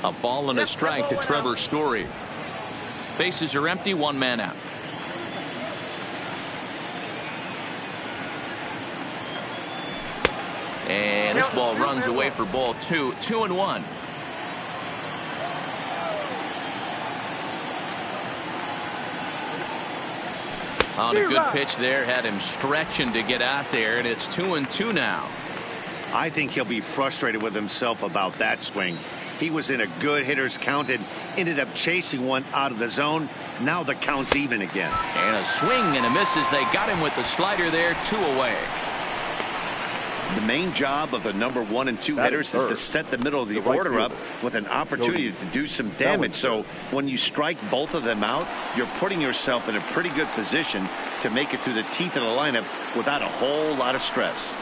A ball and a strike to Trevor Story. Bases are empty, one man out. And this ball runs away for ball two. 2-1. On a good pitch there, had him stretching to get out there, and it's 2-2 now. I think he'll be frustrated with himself about that swing. He was in a good hitter's count and ended up chasing one out of the zone. Now the count's even again. And a swing and a miss as they got him with the slider there, 2 away. The main job of the number 1 and 2 hitters is to set the middle of the order up with an opportunity to do some damage. So when you strike both of them out, you're putting yourself in a pretty good position to make it through the teeth of the lineup without a whole lot of stress.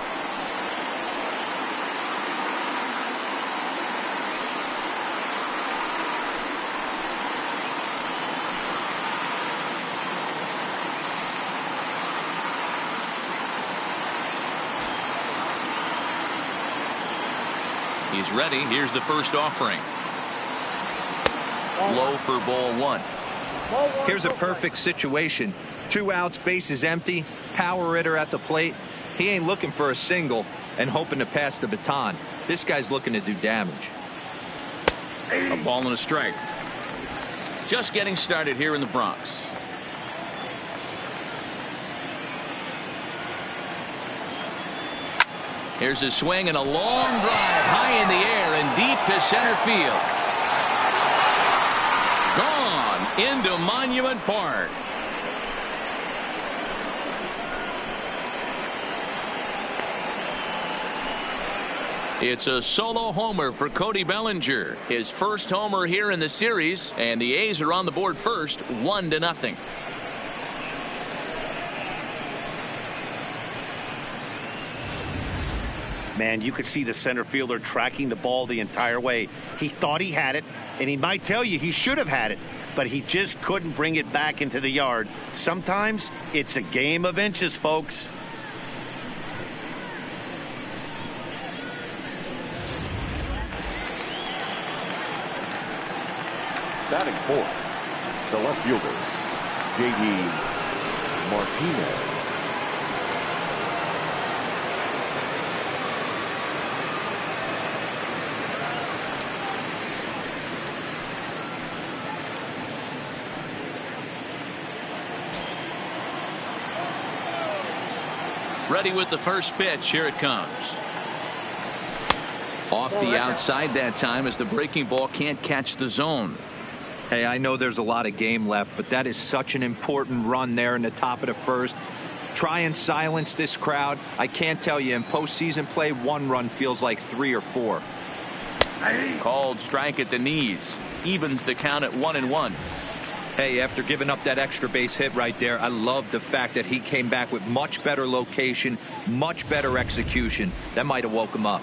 He's ready. Here's the first offering. Low for ball 1. Here's a perfect situation. 2 outs, bases empty, power hitter at the plate. He ain't looking for a single and hoping to pass the baton. This guy's looking to do damage. A ball and a strike. Just getting started here in the Bronx. Here's a swing and a long drive high in the air and deep to center field. Gone into Monument Park. It's a solo homer for Cody Bellinger. His first homer here in the series, and the A's are on the board first, 1-0. Man, you could see the center fielder tracking the ball the entire way. He thought he had it, and he might tell you he should have had it, but he just couldn't bring it back into the yard. Sometimes it's a game of inches, folks. Batting fourth, the left fielder, J.D. Martinez. Ready with the first pitch. Here it comes. Off the outside that time as the breaking ball can't catch the zone. Hey, I know there's a lot of game left, but that is such an important run there in the top of the first. Try and silence this crowd. I can't tell you, in postseason play, 1 run feels like 3 or 4. Called strike at the knees. Evens the count at 1-1. Hey, after giving up that extra base hit right there, I love the fact that he came back with much better location, much better execution. That might have woke him up.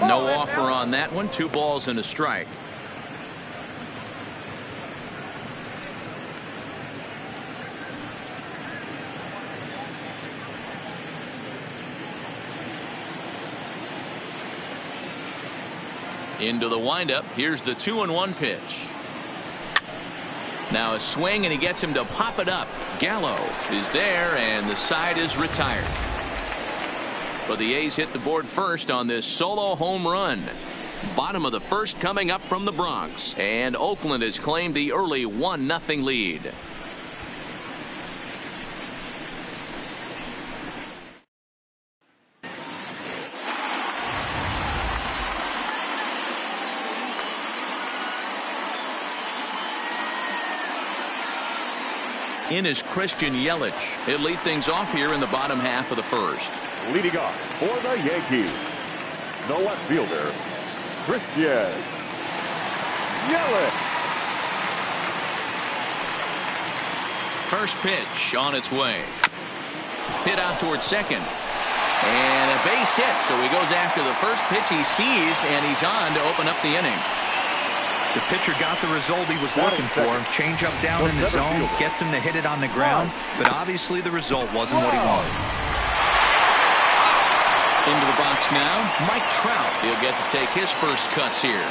No offer on that one. 2 balls and a strike. Into the windup. Here's the 2-1 pitch. Now a swing, and he gets him to pop it up. Gallo is there, and the side is retired. But the A's hit the board first on this solo home run. Bottom of the first coming up from the Bronx, and Oakland has claimed the early 1-0 lead. In is Christian Yelich. He'll lead things off here in the bottom half of the first. Leading off for the Yankees, the left fielder, Christian Yelich. First pitch on its way. Hit out towards second. And a base hit, so he goes after the first pitch he sees, and he's on to open up the inning. The pitcher got the result he was looking for. Change up down in the zone, gets him to hit it on the ground, but obviously the result wasn't what he wanted. Into the box now, Mike Trout. He'll get to take his first cuts here.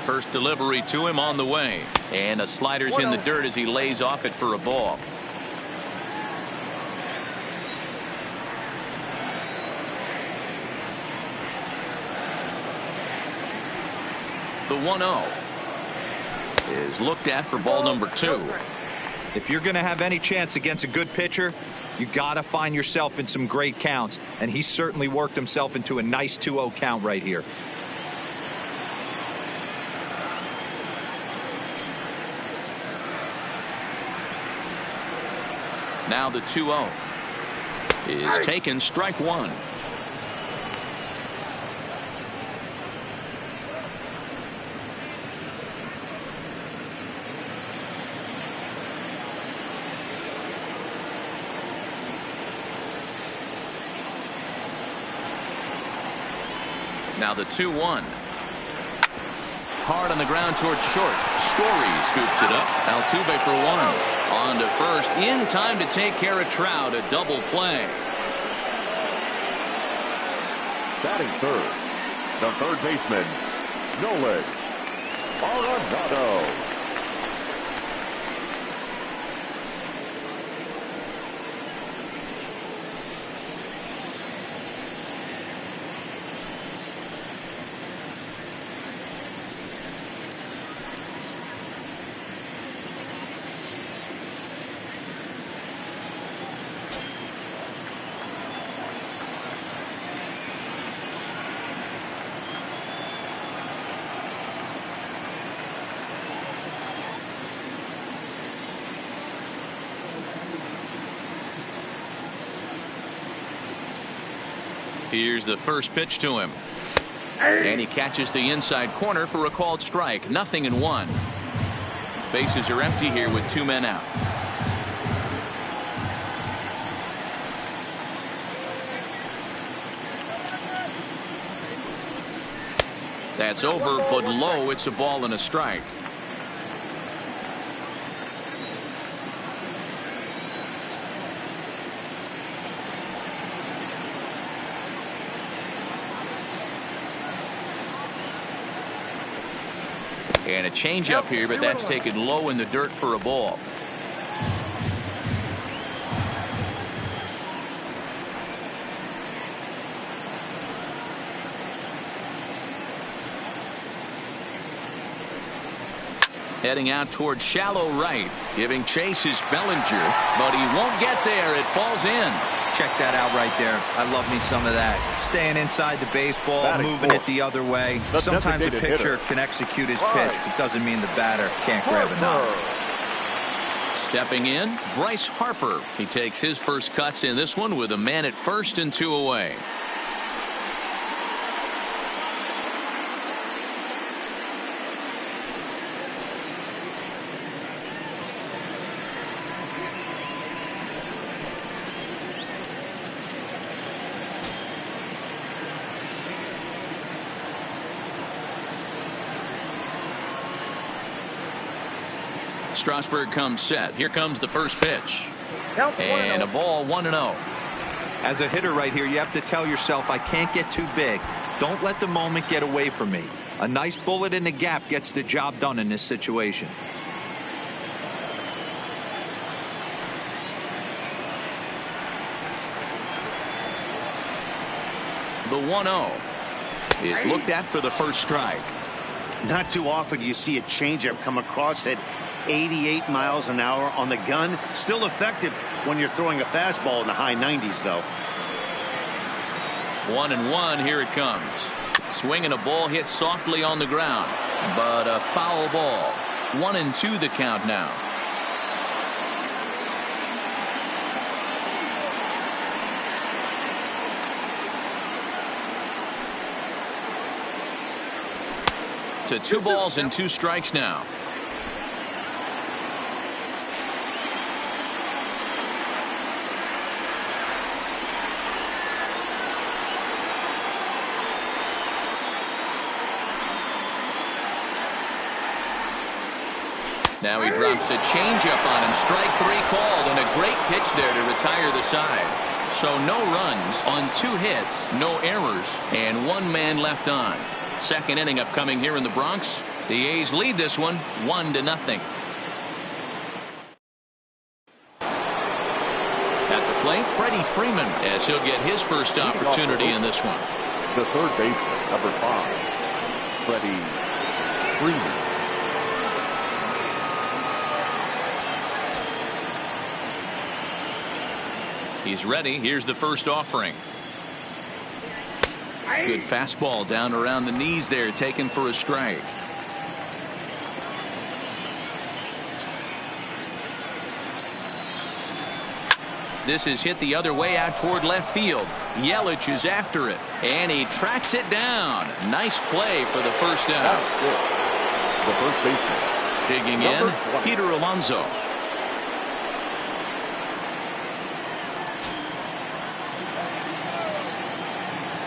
First delivery to him on the way. And a slider's in the dirt as he lays off it for a ball. The 1-0 is looked at for ball number 2. If you're going to have any chance against a good pitcher, you got to find yourself in some great counts. And he certainly worked himself into a nice 2-0 count right here. Now the 2-0 is taken, strike one. Now the 2-1. Hard on the ground towards short. Story scoops it up. Altuve for one. On to first, in time to take care of Trout, a double play. Batting third, the third baseman, Nolan Arenado. Here's the first pitch to him. And he catches the inside corner for a called strike. 0-1. Bases are empty here with 2 men out. That's over, but low. It's a ball and a strike. And a changeup here, but that's taken low in the dirt for a ball. Heading out towards shallow right. Giving chase is Bellinger, but he won't get there. It falls in. Check that out right there. I love me some of that. Staying inside the baseball, moving it the other way. Sometimes a pitcher can execute his pitch, but doesn't mean the batter can't grab a knob. Stepping in, Bryce Harper. He takes his first cuts in this one with a man at first and 2 away. Strasburg comes set. Here comes the first pitch. And a ball, 1-0. As a hitter right here, you have to tell yourself, I can't get too big. Don't let the moment get away from me. A nice bullet in the gap gets the job done in this situation. The 1-0 is looked at for the first strike. Not too often you see a changeup come across at 88 miles an hour on the gun. Still effective when you're throwing a fastball in the high 90s, though. 1-1. Here it comes. Swinging a ball hit softly on the ground, but a foul ball. 1-2 the count now. To 2 balls and 2 strikes now. Now he drops a changeup on him. Strike three called, and a great pitch there to retire the side. So no runs on 2 hits, no errors, and 1 man left on. Second inning upcoming here in the Bronx. The A's lead this one 1-0. At the plate, Freddie Freeman, as he'll get his first opportunity in this one. The third baseman, number 5, Freddie Freeman. He's ready. Here's the first offering. Good fastball down around the knees there, taken for a strike. This is hit the other way out toward left field. Yelich is after it, and he tracks it down. Nice play for the first out. The first baseman. Digging in, Peter Alonso.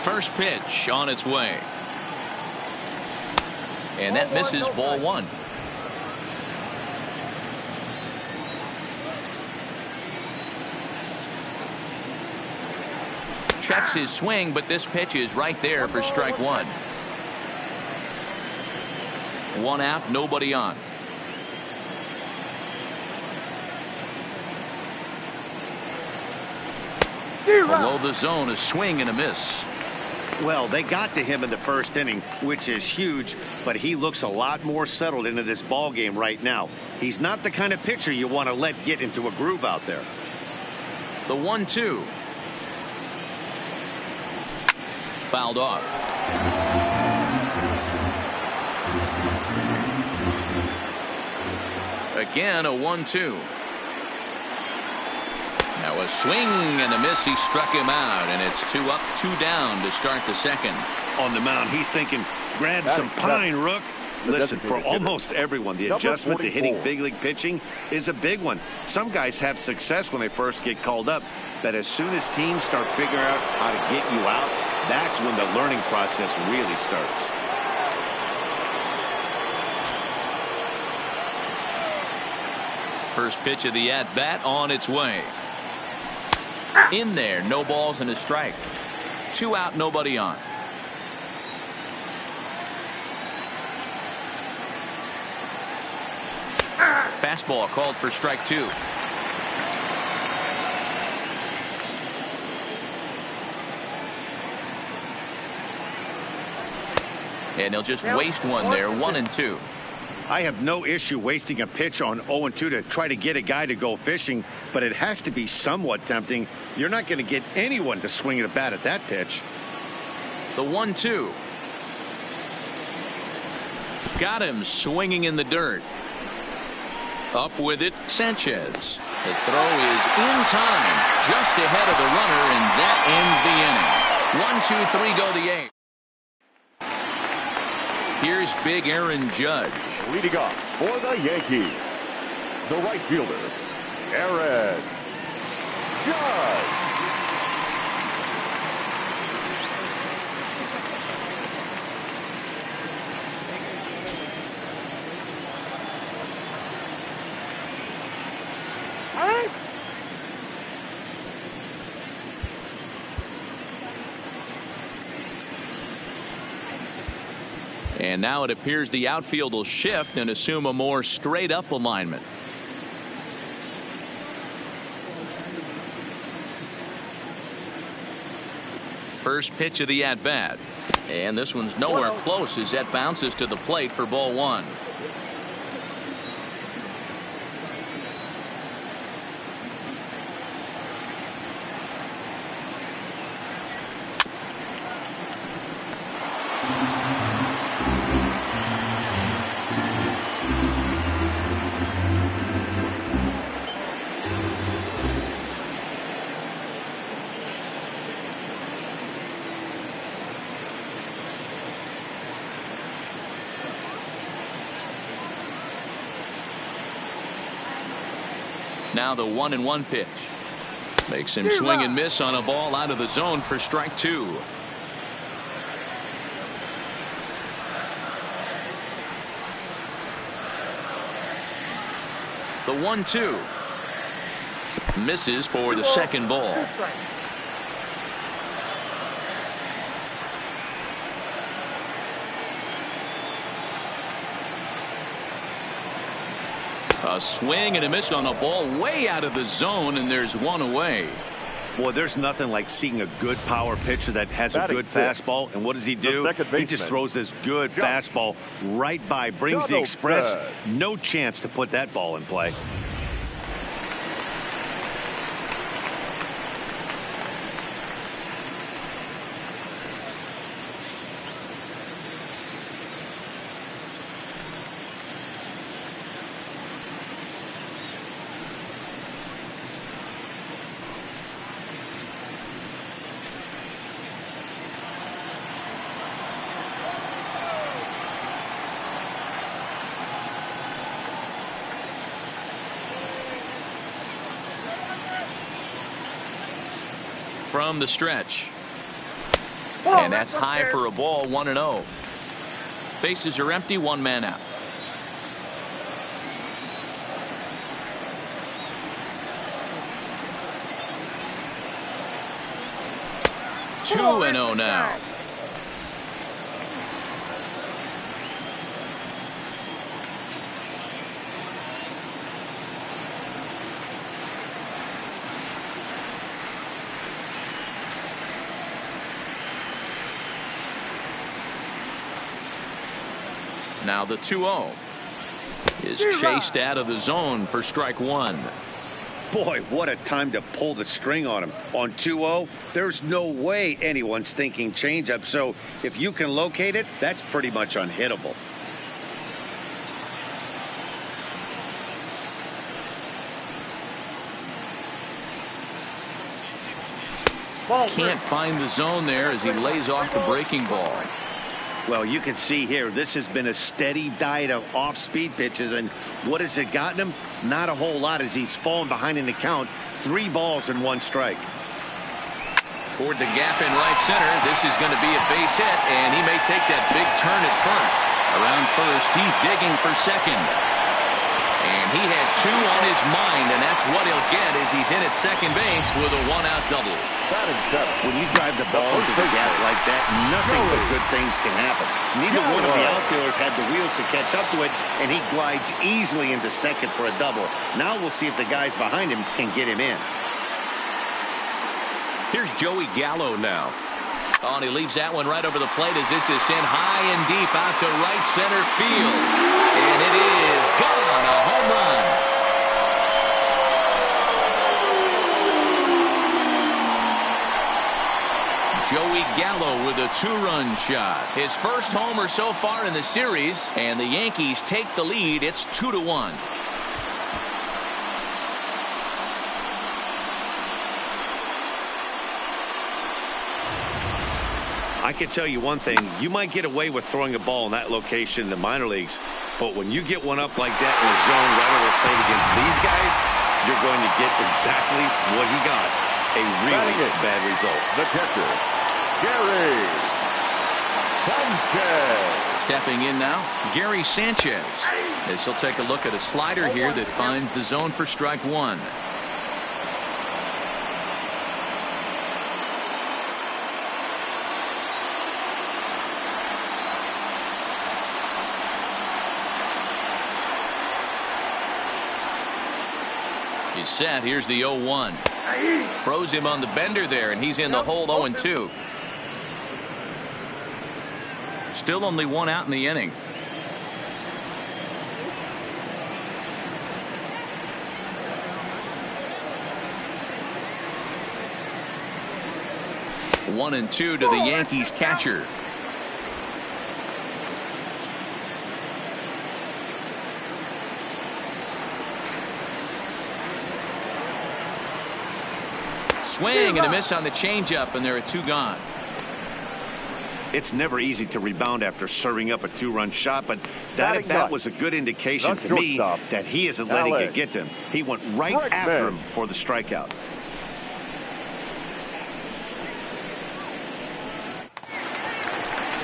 First pitch on its way. And that misses, ball 1. Checks his swing, but this pitch is right there for strike 1. 1 out, nobody on. Below the zone, a swing and a miss. Well, they got to him in the first inning, which is huge, but he looks a lot more settled into this ball game right now. He's not the kind of pitcher you want to let get into a groove out there. The 1-2. Fouled off. Again, a 1-2. Now a swing and a miss. He struck him out, and it's 2 up, 2 down to start the second. On the mound, he's thinking, grab some pine, Rook. Listen, for almost everyone, the adjustment to hitting big league pitching is a big one. Some guys have success when they first get called up, but as soon as teams start figuring out how to get you out, that's when the learning process really starts. First pitch of the at-bat on its way. In there, no balls and a strike. 2 out, nobody on. Fastball called for strike 2. And he'll just waste one there, 1-2. I have no issue wasting a pitch on 0-2 to try to get a guy to go fishing, but it has to be somewhat tempting. You're not going to get anyone to swing the bat at that pitch. The 1-2. Got him swinging in the dirt. Up with it, Sanchez. The throw is in time, just ahead of the runner, and that ends the inning. 1, 2, 3 go the A's. Here's big Aaron Judge. Leading off for the Yankees, the right fielder, Aaron Judge. And now it appears the outfield will shift and assume a more straight up alignment. First pitch of the at bat, and this one's nowhere close as that bounces to the plate for ball 1. Now the 1-1 pitch. Makes him swing and miss on a ball out of the zone for strike 2. The 1-2. Misses for the second ball. A swing and a miss on a ball way out of the zone, and there's one away. Boy, there's nothing like seeing a good power pitcher that has a good fastball. And what does he do? He just throws this good fastball right by, brings the express. No chance to put that ball in play. From the stretch. And that's high for a ball. 1-0. Bases are empty. One man out. Two and 0 now. Now the 2-0 is chased out of the zone for strike one. Boy, what a time to pull the string on him. On 2-0, there's no way anyone's thinking changeup. So if you can locate it, that's pretty much unhittable. Can't find the zone there as he lays off the breaking ball. Well, you can see here, this has been a steady diet of off-speed pitches, and what has it gotten him? Not a whole lot as he's fallen behind in the count. 3 balls and 1 strike. Toward the gap in right center. This is going to be a base hit, and he may take that big turn at first. Around first, he's digging for second. And he had 2 on his mind, and that's what he'll get as he's in at second base with a 1-out double. When you drive the ball into the gap like that, nothing but good things can happen. Neither one of the outfielders had the wheels to catch up to it, and he glides easily into second for a double. Now we'll see if the guys behind him can get him in. Here's Joey Gallo now. Oh, and he leaves that one right over the plate as this is sent high and deep out to right center field. And it is gone. A home run. Joey Gallo with a 2-run shot. His first homer so far in the series, and the Yankees take the lead. It's 2-1. I can tell you one thing. You might get away with throwing a ball in that location in the minor leagues, but when you get one up like that in the zone right over the plate against these guys, you're going to get exactly what he got. A really bad result. The catcher, Gary Sanchez. Stepping in now, Gary Sanchez. As he'll take a look at a slider here that finds the zone for strike one. He's set. Here's the 0-1. Throws him on the bender there, and he's in the hole 0-2. Still only 1 out in the inning. One and 2 to the Yankees catcher. Swing and a miss on the changeup, and there are 2 gone. It's never easy to rebound after serving up a 2-run shot, but that at bat was a good indication to me that he isn't letting it get to him. He went right after him for the strikeout.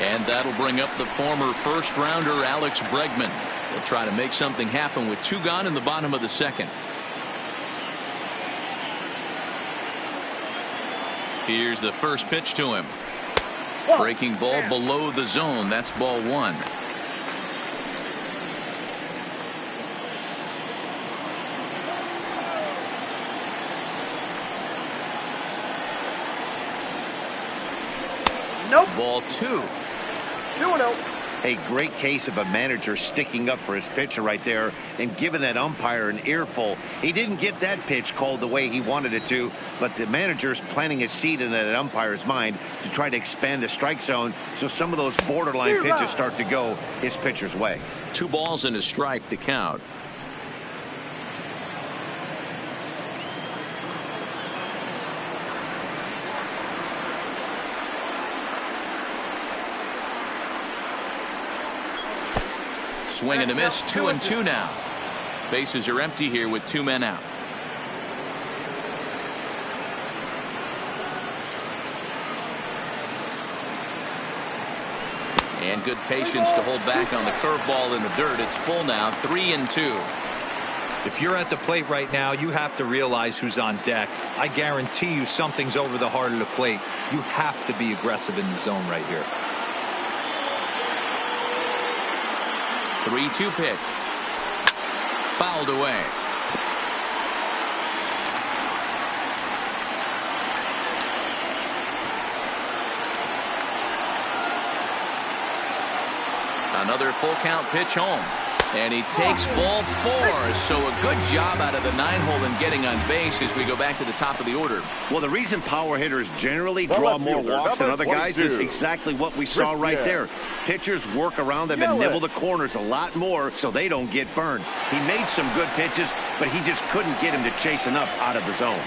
And that'll bring up the former first-rounder Alex Bregman. We'll try to make something happen with 2 gone in the bottom of the second. Here's the first pitch to him. Breaking ball below the zone. That's ball 1. Nope. Ball 2. 2-0. A great case of a manager sticking up for his pitcher right there and giving that umpire an earful. He didn't get that pitch called the way he wanted it to, but the manager's planting a seed in that umpire's mind to try to expand the strike zone so some of those borderline pitches start to go his pitcher's way. 2 balls and a strike to count. Swing and a miss. 2-2 now. Bases are empty here with 2 men out. And good patience to hold back on the curveball in the dirt. It's full now. 3-2. If you're at the plate right now, you have to realize who's on deck. I guarantee you something's over the heart of the plate. You have to be aggressive in the zone right here. 3-2 pitch. Fouled away. Another full count pitch home. And he takes ball 4. So a good job out of the 9-hole in getting on base as we go back to the top of the order. Well, the reason power hitters generally draw more walks than other guys is exactly what we saw right there. Pitchers work around them and nibble the corners a lot more so they don't get burned. He made some good pitches, but he just couldn't get him to chase enough out of the zone.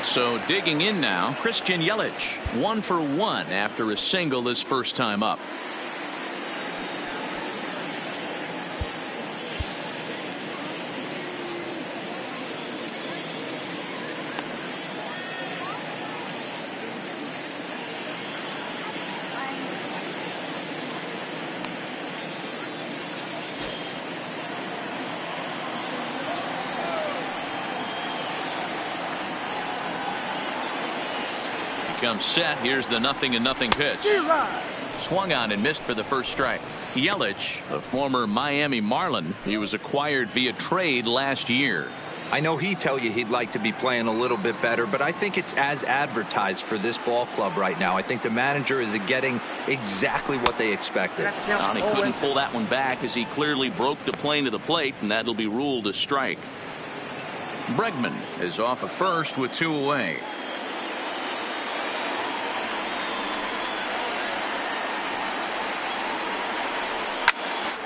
So digging in now, Christian Yelich, 1 for 1 after a single his first time up. Comes set. Here's the 0-0 pitch. Swung on and missed for the first strike. Yelich, a former Miami Marlin, he was acquired via trade last year. I know he'd tell you he'd like to be playing a little bit better, but I think it's as advertised for this ball club right now. I think the manager is getting exactly what they expected. He couldn't pull that one back as he clearly broke the plane to the plate, and that'll be ruled a strike. Bregman is off at first with 2 away.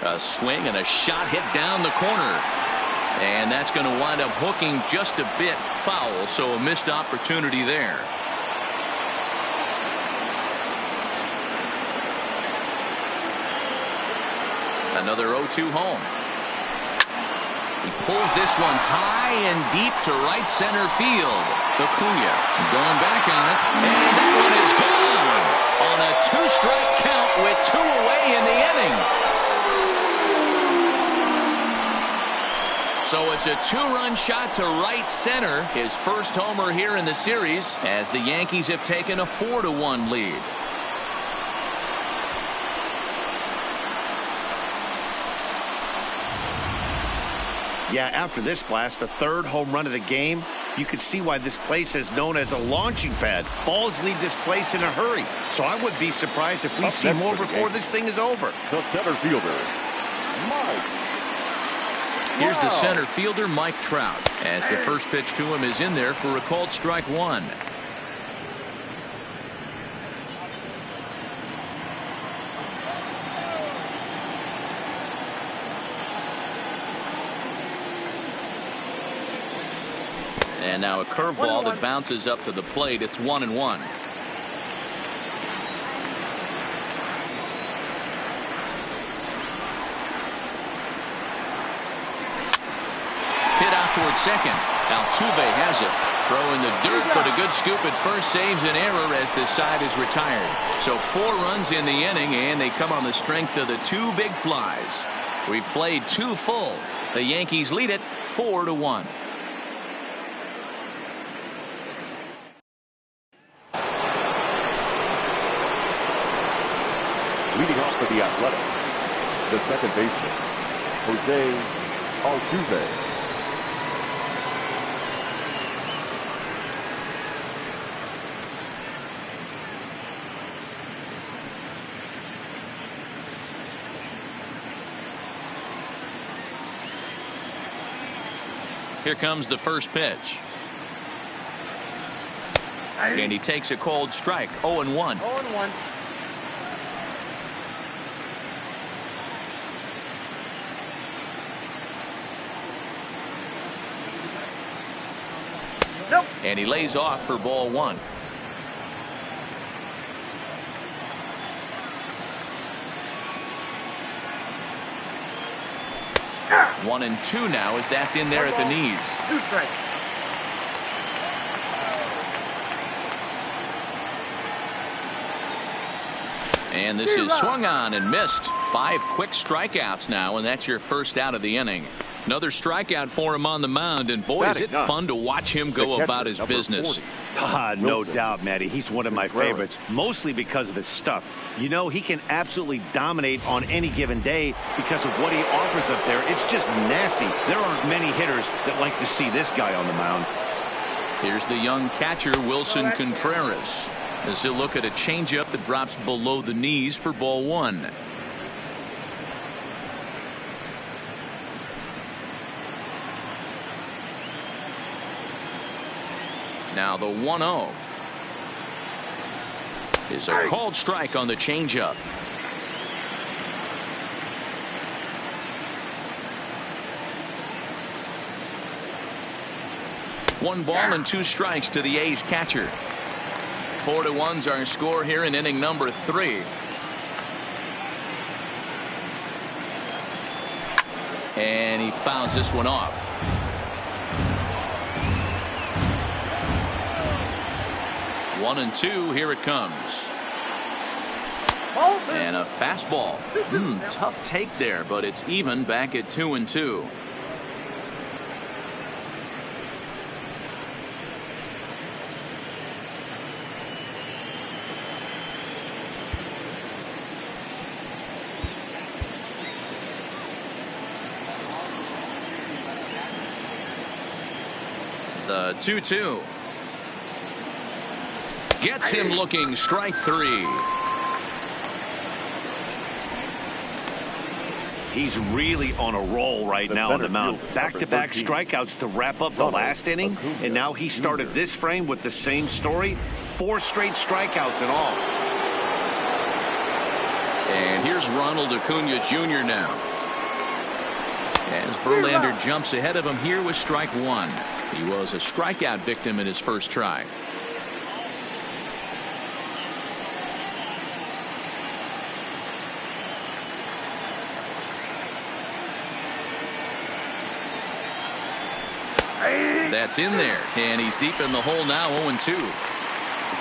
A swing and a shot hit down the corner. And that's going to wind up hooking just a bit foul, so a missed opportunity there. Another 0-2 home. He pulls this one high and deep to right center field. Acuna going back on it, and that one is gone on a 2-strike count with 2 away in the inning. So it's a 2-run shot to right center. His first homer here in the series as the Yankees have taken a 4-1 lead. Yeah, after this blast, the 3rd home run of the game, you can see why this place is known as a launching pad. Balls leave this place in a hurry. So I would be surprised if we see more before this thing is over. The center fielder, Mike. Here's the center fielder, Mike Trout, as the first pitch to him is in there for a called strike 1. And now a curveball that bounces up to the plate. It's 1-1. Hit out towards second. Altuve has it. Throw in the dirt, but a good scoop at first saves an error as this side is retired. So 4 runs in the inning, and they come on the strength of the 2 big flies. We've played 2 full. The Yankees lead it 4-1. Leading off for the Athletics, the second baseman, Jose Altuve. Here comes the first pitch. And he takes a cold strike. 0-1. 0-1. Nope. And he lays off for ball 1. One and 2 now as that's in there at the knees. 2 strikes. And this is swung on and missed. 5 quick strikeouts now, and that's your first out of the inning. Another strikeout for him on the mound, and boy, is it fun to watch him go about his business. No doubt, Matty. He's one of my favorites, mostly because of his stuff. You know, he can absolutely dominate on any given day because of what he offers up there. It's just nasty. There aren't many hitters that like to see this guy on the mound. Here's the young catcher, Wilson Contreras, as he'll look at a changeup that drops below the knees for ball 1. Now the 1-0 is a called strike on the changeup. One ball and 2 strikes to the A's catcher. 4-1's our score here in inning number 3. And he fouls this one off. 1-2, here it comes. And a fastball. Tough take there, but it's even back at 2-2. The 2-2. Gets him looking, strike 3. He's really on a roll right now on the mound. Back-to-back strikeouts to wrap up the last inning, and now he started this frame with the same story. 4 straight strikeouts in all. And here's Ronald Acuna Jr. now. As Verlander jumps ahead of him here with strike 1. He was a strikeout victim in his first try. That's in there, and he's deep in the hole now. 0-2.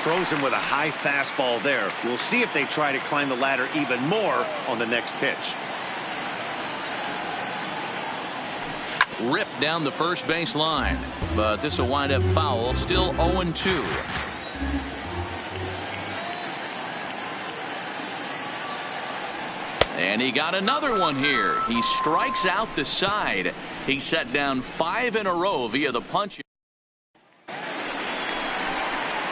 Throws him with a high fastball there. We'll see if they try to climb the ladder even more on the next pitch. Ripped down the first base line, but this will wind up foul. Still 0-2. And he got another one here. He strikes out the side. He set down 5 in a row via the punch.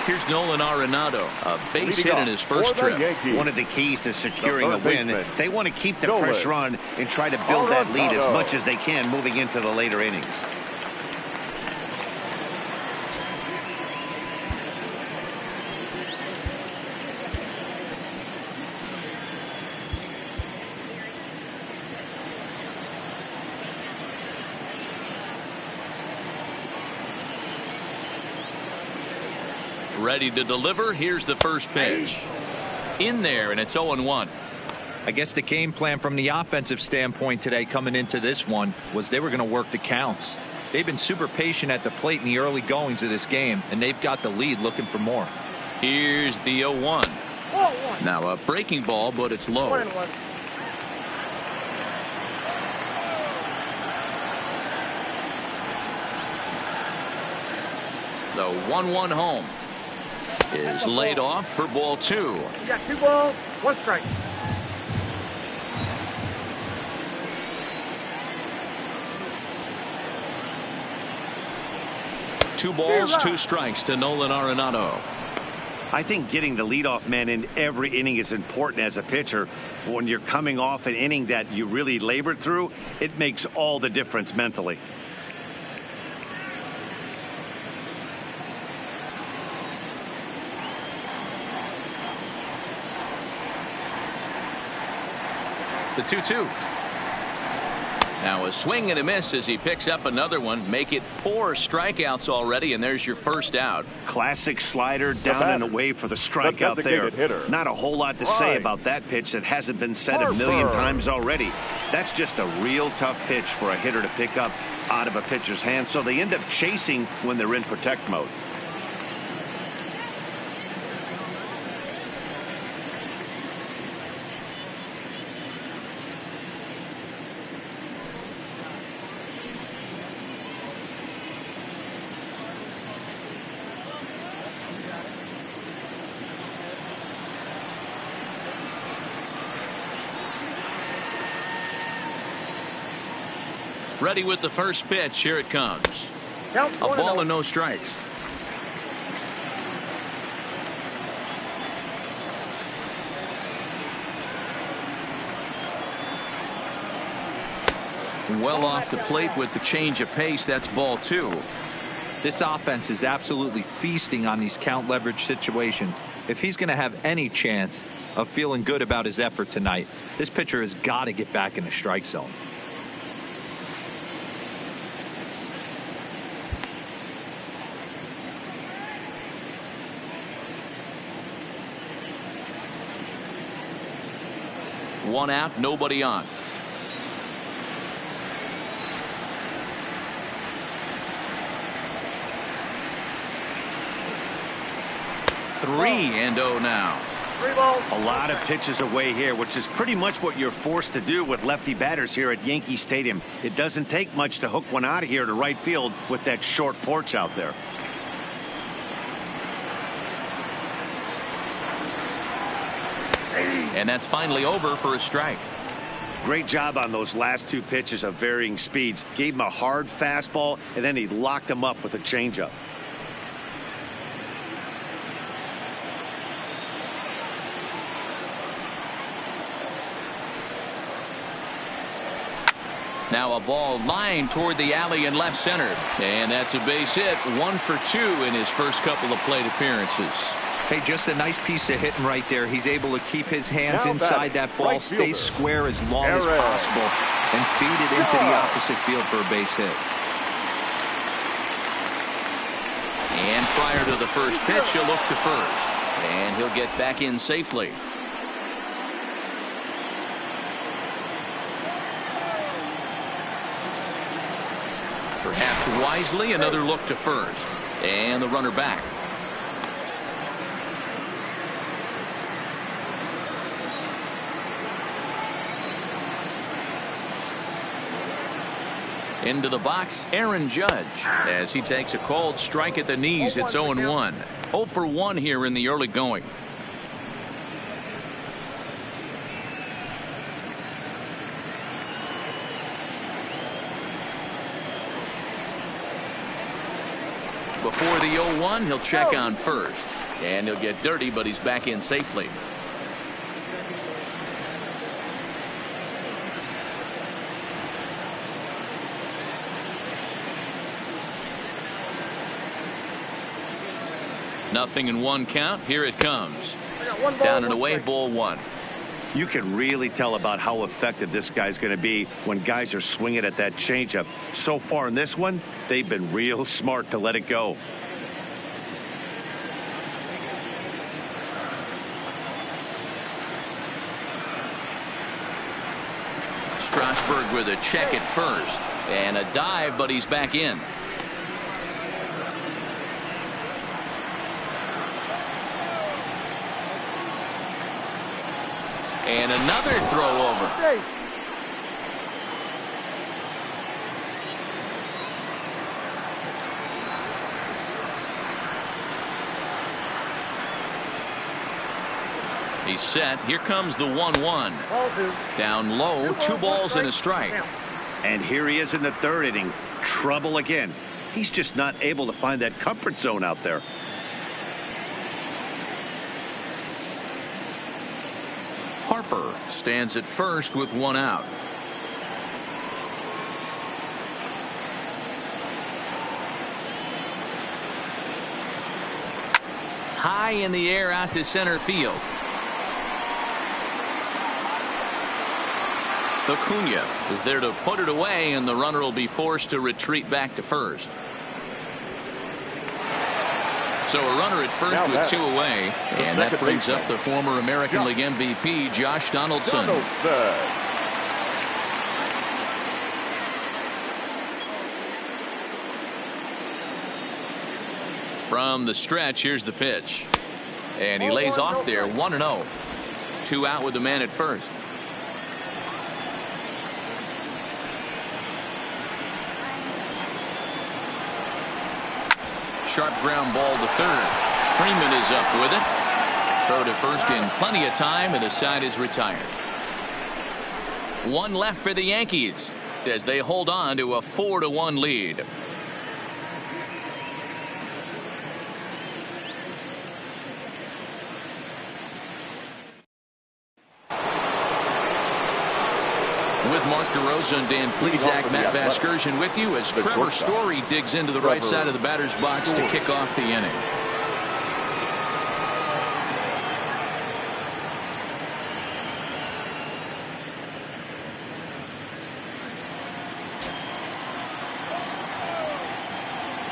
Here's Nolan Arenado, a base hit in his first trip. One of the keys to securing a win, they want to keep the pressure on and try to build that lead as much as they can moving into the later innings. Ready to deliver. Here's the first pitch. In there, and it's 0-1. I guess the game plan from the offensive standpoint today coming into this one was they were going to work the counts. They've been super patient at the plate in the early goings of this game, and they've got the lead looking for more. Here's the 0-1. Now a breaking ball, but it's low. 1-1. The 1-1 home is laid off for ball 2. You got 2 balls, 1 strike. Two balls, 2 strikes to Nolan Arenado. I think getting the leadoff man in every inning is important as a pitcher. When you're coming off an inning that you really labored through, it makes all the difference mentally. The 2-2. Now a swing and a miss as he picks up another one. Make it 4 strikeouts already, and there's your first out. Classic slider down and away for the strikeout there. Not a whole lot to say about that pitch that hasn't been said a million times already. That's just a real tough pitch for a hitter to pick up out of a pitcher's hand, so they end up chasing when they're in protect mode. Ready with the first pitch. Here it comes. Count A ball and no strikes. Well off the plate with the change of pace. That's ball 2. This offense is absolutely feasting on these count leverage situations. If he's going to have any chance of feeling good about his effort tonight, this pitcher has got to get back in the strike zone. One out, nobody on. Three and 0 now. 3 balls. A lot of pitches away here, which is pretty much what you're forced to do with lefty batters here at Yankee Stadium. It doesn't take much to hook one out of here to right field with that short porch out there. And that's finally over for a strike. Great job on those last 2 pitches of varying speeds. Gave him a hard fastball, and then he locked him up with a changeup. Now a ball lined toward the alley in left center. And that's a base hit. 1 for 2 in his first couple of plate appearances. Hey, just a nice piece of hitting right there. He's able to keep his hands Now inside that ball, right stay fielder, square as long as possible, and feed it into the opposite field for a base hit. And prior to the first pitch, he'll look to first. And he'll get back in safely. Perhaps wisely, another look to first. And the runner back. Into the box, Aaron Judge, as he takes a called strike at the knees. It's 0-1. 0 for 1 here in the early going. Before the 0-1, he'll check on first. And he'll get dirty, but he's back in safely. Nothing in 1 count. Here it comes. Down and away, ball 1. You can really tell about how effective this guy's going to be when guys are swinging at that changeup. So far in this one, they've been real smart to let it go. Strasburg for the check at first. And a dive, but he's back in. And another throw over. He's set. Here comes the 1-1. Down low, 2 balls and a strike. And here he is in the 3rd inning. Trouble again. He's just not able to find that comfort zone out there. Harper stands at first with 1 out. High in the air out to center field. Acuna is there to put it away, and the runner will be forced to retreat back to first. So a runner at first with 2 away, and that brings up the former American League MVP, Josh Donaldson. From the stretch, here's the pitch. And he lays off there, 1-0. 2 out with the man at first. Sharp ground ball to third. Freeman is up with it. Throw to first in plenty of time, and the side is retired. 1 left for the Yankees as they hold on to a 4-1 lead. With Mark DeRosa and Dan Plesac, Matt Vasgersian with you as Trevor Story digs into the right side of the batter's box to kick off the inning.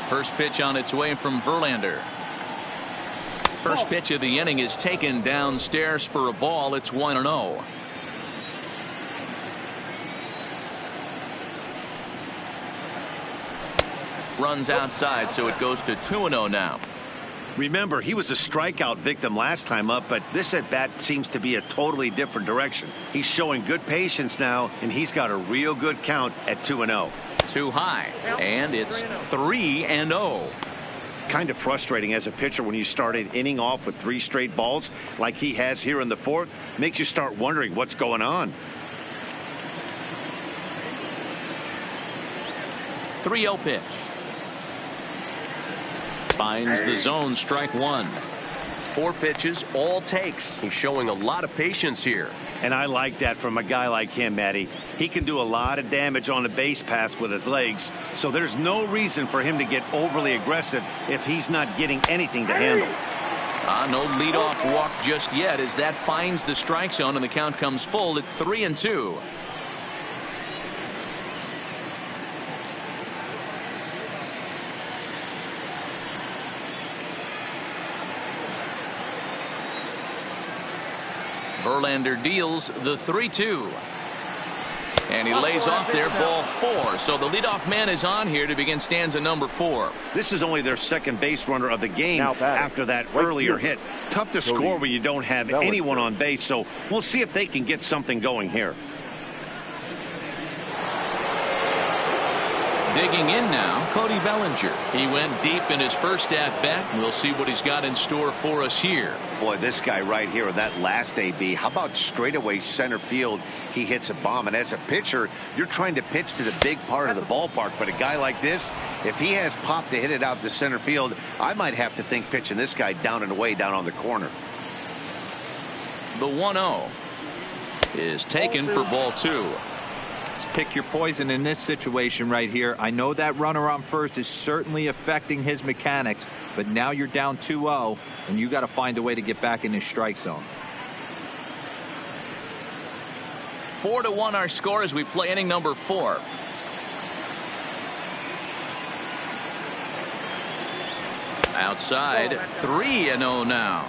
First pitch on its way from Verlander. First pitch of the inning is taken downstairs for a ball. It's 1-0. Runs outside, so it goes to 2-0 now. Remember, he was a strikeout victim last time up, but this at bat seems to be a totally different direction. He's showing good patience now, and he's got a real good count at 2-0. Too high, and it's 3-0. Kind of frustrating as a pitcher when you start an inning off with 3 straight balls like he has here in the 4th. Makes you start wondering what's going on. 3-0 pitch. Finds the zone, strike 1. 4 pitches, all takes. He's showing a lot of patience here. And I like that from a guy like him, Matty. He can do a lot of damage on a base pass with his legs, so there's no reason for him to get overly aggressive if he's not getting anything to handle. No leadoff walk just yet as that finds the strike zone, and the count comes full at 3-2. Verlander deals the 3-2. And he lays off there, ball 4. So the leadoff man is on here to begin stanza number 4. This is only their second base runner of the game after that earlier hit. Tough to score when you don't have anyone on base, so we'll see if they can get something going here. Digging in now, Cody Bellinger. He went deep in his first at-bat. We'll see what he's got in store for us here. Boy, this guy right here, that last AB, how about straightaway center field? He hits a bomb, and as a pitcher, you're trying to pitch to the big part of the ballpark, but a guy like this, if he has pop to hit it out to center field, I might have to think pitching this guy down and away down on the corner. The 1-0 is taken for ball 2. Pick your poison in this situation right here. I know that runner on first is certainly affecting his mechanics, but now you're down 2-0, and you got to find a way to get back in his strike zone. 4-1 our score as we play inning number 4. Outside, 3-0 now.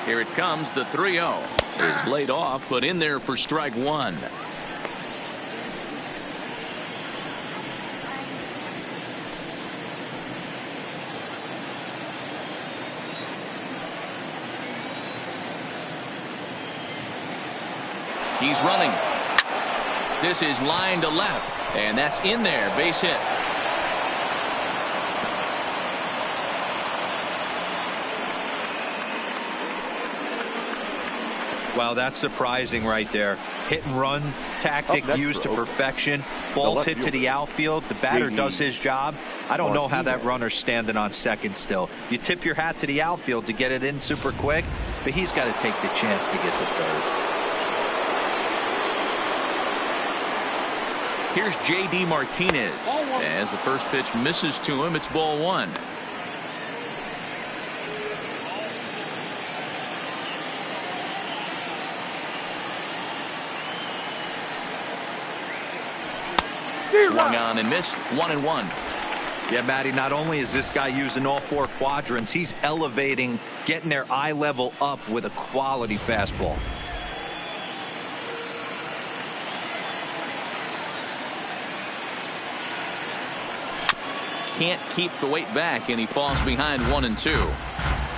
Here it comes, the 3-0. Is laid off, but in there for strike one. He's running. This is line to left, and that's in there, base hit. Wow, that's surprising right there. Hit and run tactic used to perfection. Ball's hit to the outfield. The batter does his job. I don't know how that runner's standing on second still. You tip your hat to the outfield to get it in super quick, but he's got to take the chance to get to third. Here's J.D. Martinez. As the first pitch misses to him, it's ball one. Swung on and missed. 1-1. Yeah, Matty, not only is this guy using all four quadrants, he's elevating, getting their eye level up with a quality fastball. Can't keep the weight back, and he falls behind 1-2.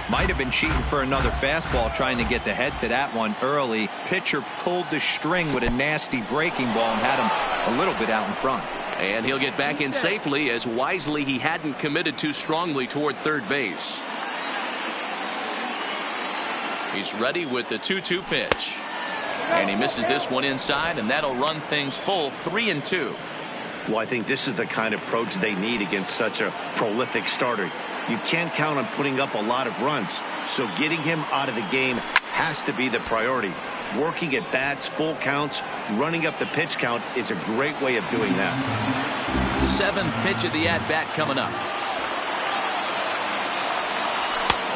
Might have been cheating for another fastball, trying to get the head to that one early. Pitcher pulled the string with a nasty breaking ball and had him a little bit out in front. And he'll get back in safely, as wisely he hadn't committed too strongly toward third base. He's ready with the 2-2 pitch. And he misses this one inside, and that'll run things full 3-2. Well, I think this is the kind of approach they need against such a prolific starter. You can't count on putting up a lot of runs, so getting him out of the game has to be the priority. Working at bats, full counts, running up the pitch count is a great way of doing that. Seventh pitch of the at-bat coming up.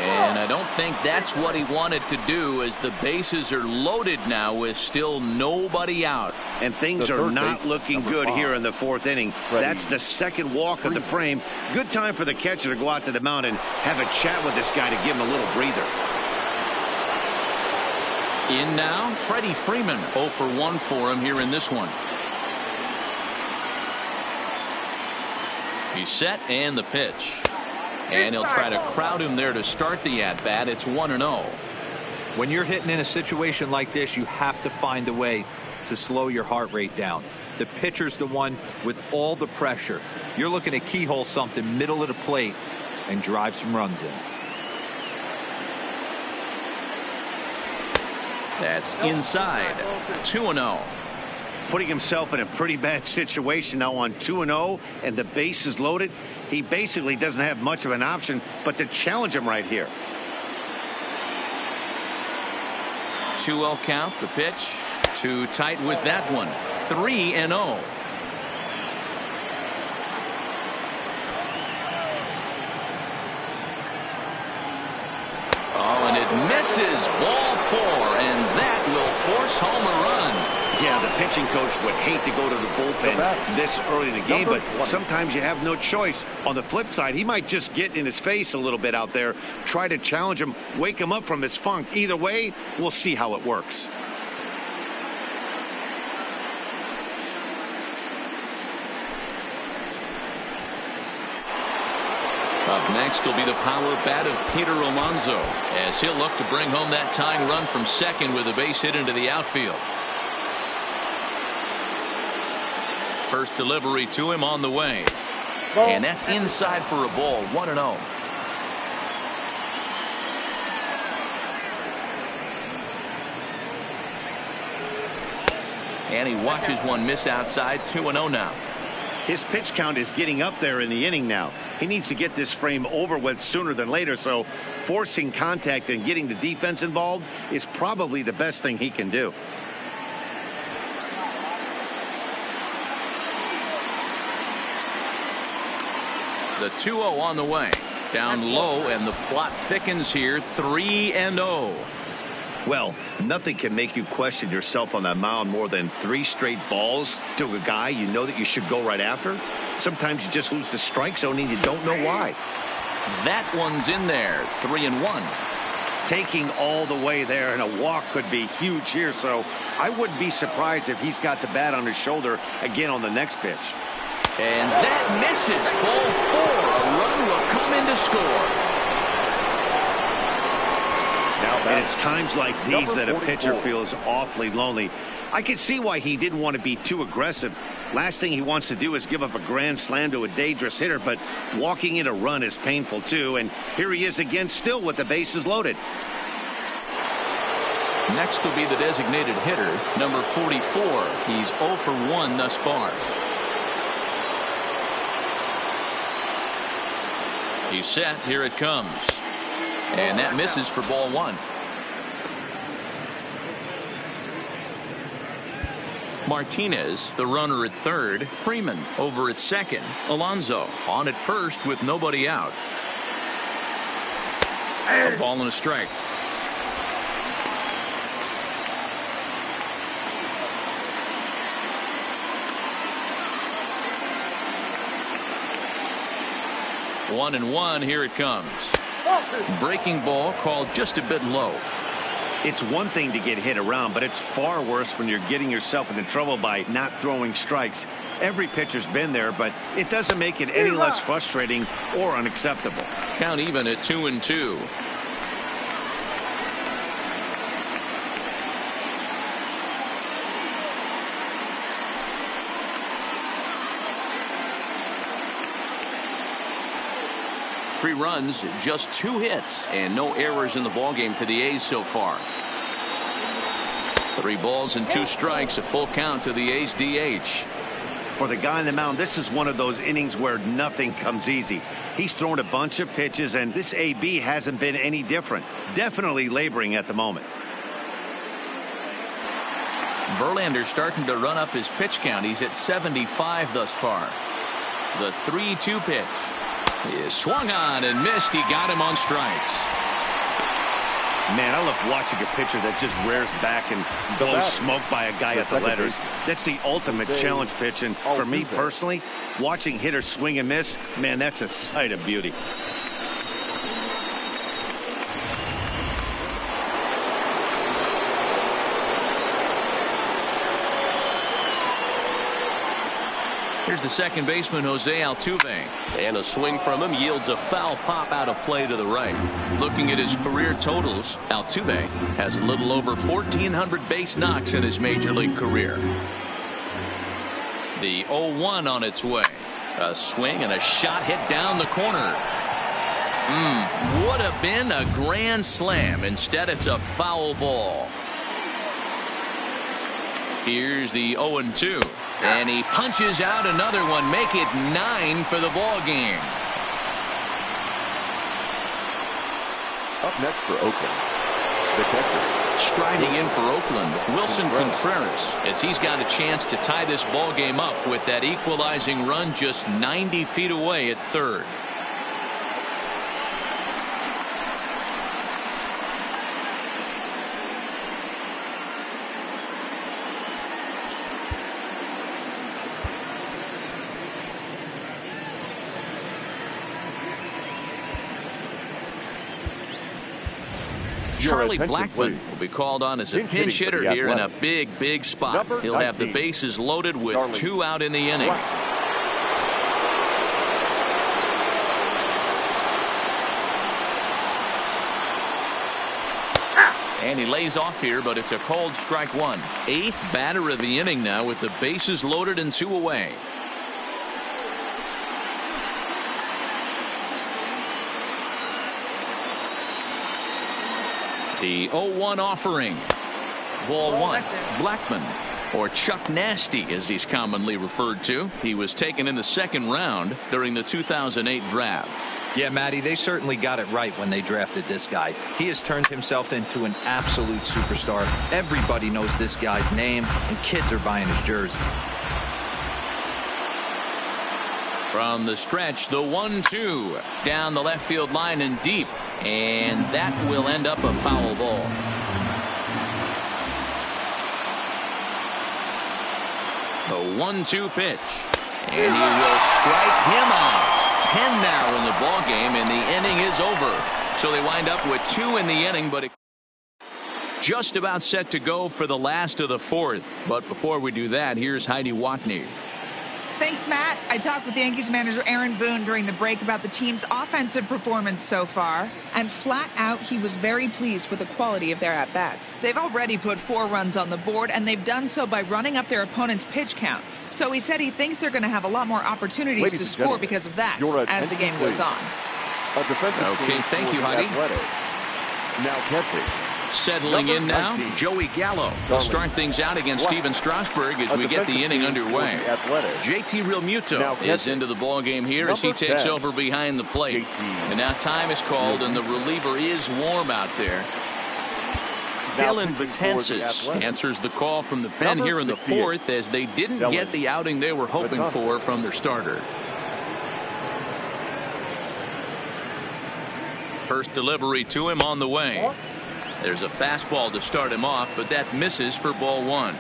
And I don't think that's what he wanted to do, as the bases are loaded now with still nobody out. And things are not looking good here in the fourth inning. That's the second walk of the frame. Good time for the catcher to go out to the mound and have a chat with this guy to give him a little breather. In now, Freddie Freeman. 0 for 1 for him here in this one. He's set, and the pitch. And he'll try to crowd him there to start the at-bat. It's 1-0. When you're hitting in a situation like this, you have to find a way to slow your heart rate down. The pitcher's the one with all the pressure. You're looking to keyhole something middle of the plate and drive some runs in. That's inside. 2-0. Putting himself in a pretty bad situation now on 2-0, and the base is loaded. He basically doesn't have much of an option but to challenge him right here. 2-0 count. The pitch too tight with that one. 3-0. Oh, and it misses. Ball 4, and that will force home a run. Yeah, the pitching coach would hate to go to the bullpen this early in the game, but sometimes you have no choice. On the flip side, he might just get in his face a little bit out there, try to challenge him, wake him up from his funk. Either way, we'll see how it works. Up next will be the power bat of Peter Alonso, as he'll look to bring home that tying run from second with a base hit into the outfield. First delivery to him on the way. And that's inside for a ball. 1-0. And he watches one miss outside. 2-0 now. His pitch count is getting up there in the inning now. He needs to get this frame over with sooner than later, so forcing contact and getting the defense involved is probably the best thing he can do. The 2-0 on the way. Down low, and the plot thickens here. 3-0. Well, nothing can make you question yourself on that mound more than 3 straight balls to a guy you know that you should go right after. Sometimes you just lose the strike zone and you don't know why. That one's in there. 3-1. taking all the way there, and a walk could be huge here. So I wouldn't be surprised if he's got the bat on his shoulder again on the next pitch. And that misses. Ball 4. A run will come in to score. And it's times like these that a pitcher feels awfully lonely. I can see why he didn't want to be too aggressive. Last thing he wants to do is give up a grand slam to a dangerous hitter, but walking in a run is painful too. And here he is again, still with the bases loaded. Next will be the designated hitter, number 44. He's 0 for 1 thus far. He's set. Here it comes. And that misses for ball 1. Martinez, the runner at third. Freeman over at second. Alonso on at first with nobody out. A ball and a strike. One and one. Here it comes. Breaking ball called just a bit low. It's one thing to get hit around, but it's far worse when you're getting yourself into trouble by not throwing strikes. Every pitcher's been there, but it doesn't make it any less frustrating or unacceptable. Count even at 2-2. Three runs, just 2 hits, and no errors in the ballgame for the A's so far. 3 balls and 2 strikes, a full count to the A's DH. For the guy on the mound, this is one of those innings where nothing comes easy. He's thrown a bunch of pitches, and this AB hasn't been any different. Definitely laboring at the moment. Verlander starting to run up his pitch count. He's at 75 thus far. The 3-2 pitch is swung on and missed. He got him on strikes. Man, I love watching a pitcher that just rears back and blows smoke by a guy at the letters. That's the ultimate challenge pitch, and for me personally, watching hitters swing and miss, man, that's a sight of beauty. Here's the second baseman, Jose Altuve. And a swing from him yields a foul pop out of play to the right. Looking at his career totals, Altuve has a little over 1,400 base knocks in his major league career. The 0-1 on its way. A swing and a shot hit down the corner. Would have been a grand slam. Instead, it's a foul ball. Here's the 0-2. And he punches out another one. Make it 9 for the ball game. Up next for Oakland, the catcher. Striding in for Oakland, Wilson Contreras, as he's got a chance to tie this ball game up with that equalizing run just 90 feet away at third. Charlie Blackmon will be called on as a pinch hitter here in a big spot. He'll have the bases loaded with 2 out in the inning. And he lays off here, but it's a called strike 1. 8th batter of the inning now with the bases loaded and 2 away. The 0-1 offering. Ball 1. Blackmon, or Chuck Nasty as he's commonly referred to. He was taken in the 2nd round during the 2008 draft. Yeah, Matty, they certainly got it right when they drafted this guy. He has turned himself into an absolute superstar. Everybody knows this guy's name, and kids are buying his jerseys. From the stretch, the 1-2 down the left field line and deep. And that will end up a foul ball. The 1-2 pitch. And he will strike him out. 10 now in the ball game, and the inning is over. So they wind up with 2 in the inning, but just about set to go for the last of the 4th. But before we do that, here's Heidi Watney. Thanks, Matt. I talked with Yankees manager Aaron Boone during the break about the team's offensive performance so far. And flat out, he was very pleased with the quality of their at-bats. They've already put 4 runs on the board, and they've done so by running up their opponent's pitch count. So he said he thinks they're going to have a lot more opportunities to score because of that as the game goes on. Okay, thank you, Heidi. Now catching. Settling in now, Joey Gallo will start things out against Steven Strasburg as we get the inning underway. JT Realmuto is into the ball game here as he takes over behind the plate. And now time is called, and the reliever is warm out there. Dylan Betances answers the call from the pen here in the 4th as they didn't get the outing they were hoping for from their starter. First delivery to him on the way. There's a fastball to start him off, but that misses for ball 1.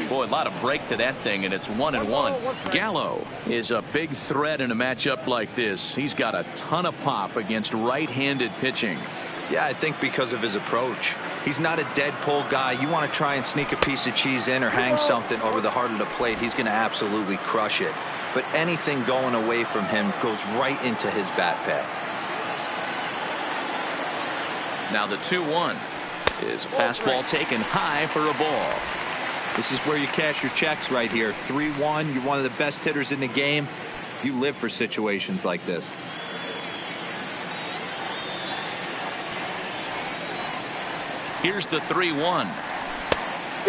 Boy, a lot of break to that thing, and it's 1-1. Gallo is a big threat in a matchup like this. He's got a ton of pop against right-handed pitching. Yeah, I think because of his approach. He's not a dead pull guy. You want to try and sneak a piece of cheese in or hang something over the heart of the plate, he's going to absolutely crush it. But anything going away from him goes right into his bat pad. Now the 2-1 is a fastball taken high for a ball. This is where you cash your checks right here. 3-1, you're one of the best hitters in the game. You live for situations like this. Here's the 3-1.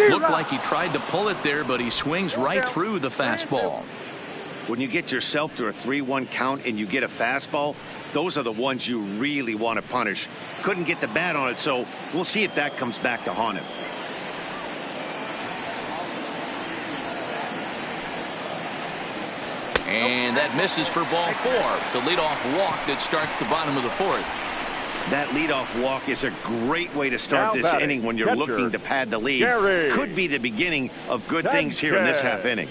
Looked like he tried to pull it there, but he swings right through the fastball. When you get yourself to a 3-1 count and you get a fastball, those are the ones you really want to punish. Couldn't get the bat on it, so we'll see if that comes back to haunt him. And that misses for ball 4. It's a leadoff walk that starts the bottom of the 4th. That leadoff walk is a great way to start this inning when you're looking to pad the lead. Could be the beginning of good things here in this half inning.